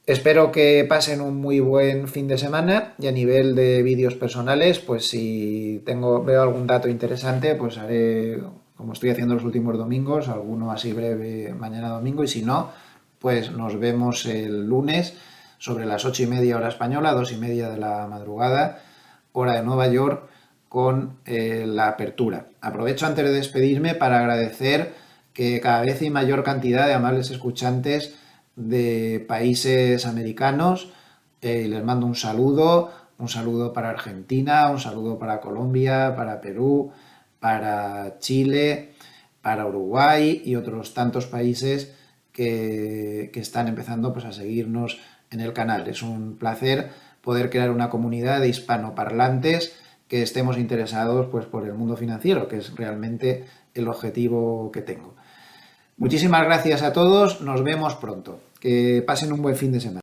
Espero que pasen un muy buen fin de semana, y a nivel de vídeos personales, pues si veo algún dato interesante, pues haré, como estoy haciendo los últimos domingos, alguno así breve mañana domingo, y si no, pues nos vemos el lunes sobre las 8:30 hora española, 2:30 de la madrugada, hora de Nueva York, con la apertura. Aprovecho antes de despedirme para agradecer que cada vez hay mayor cantidad de amables escuchantes de países americanos. Les mando un saludo para Argentina, un saludo para Colombia, para Perú, para Chile, para Uruguay y otros tantos países que están empezando pues a seguirnos en el canal. Es un placer poder crear una comunidad de hispanoparlantes que estemos interesados pues por el mundo financiero, que es realmente el objetivo que tengo. Muchísimas gracias a todos, nos vemos pronto. Que pasen un buen fin de semana.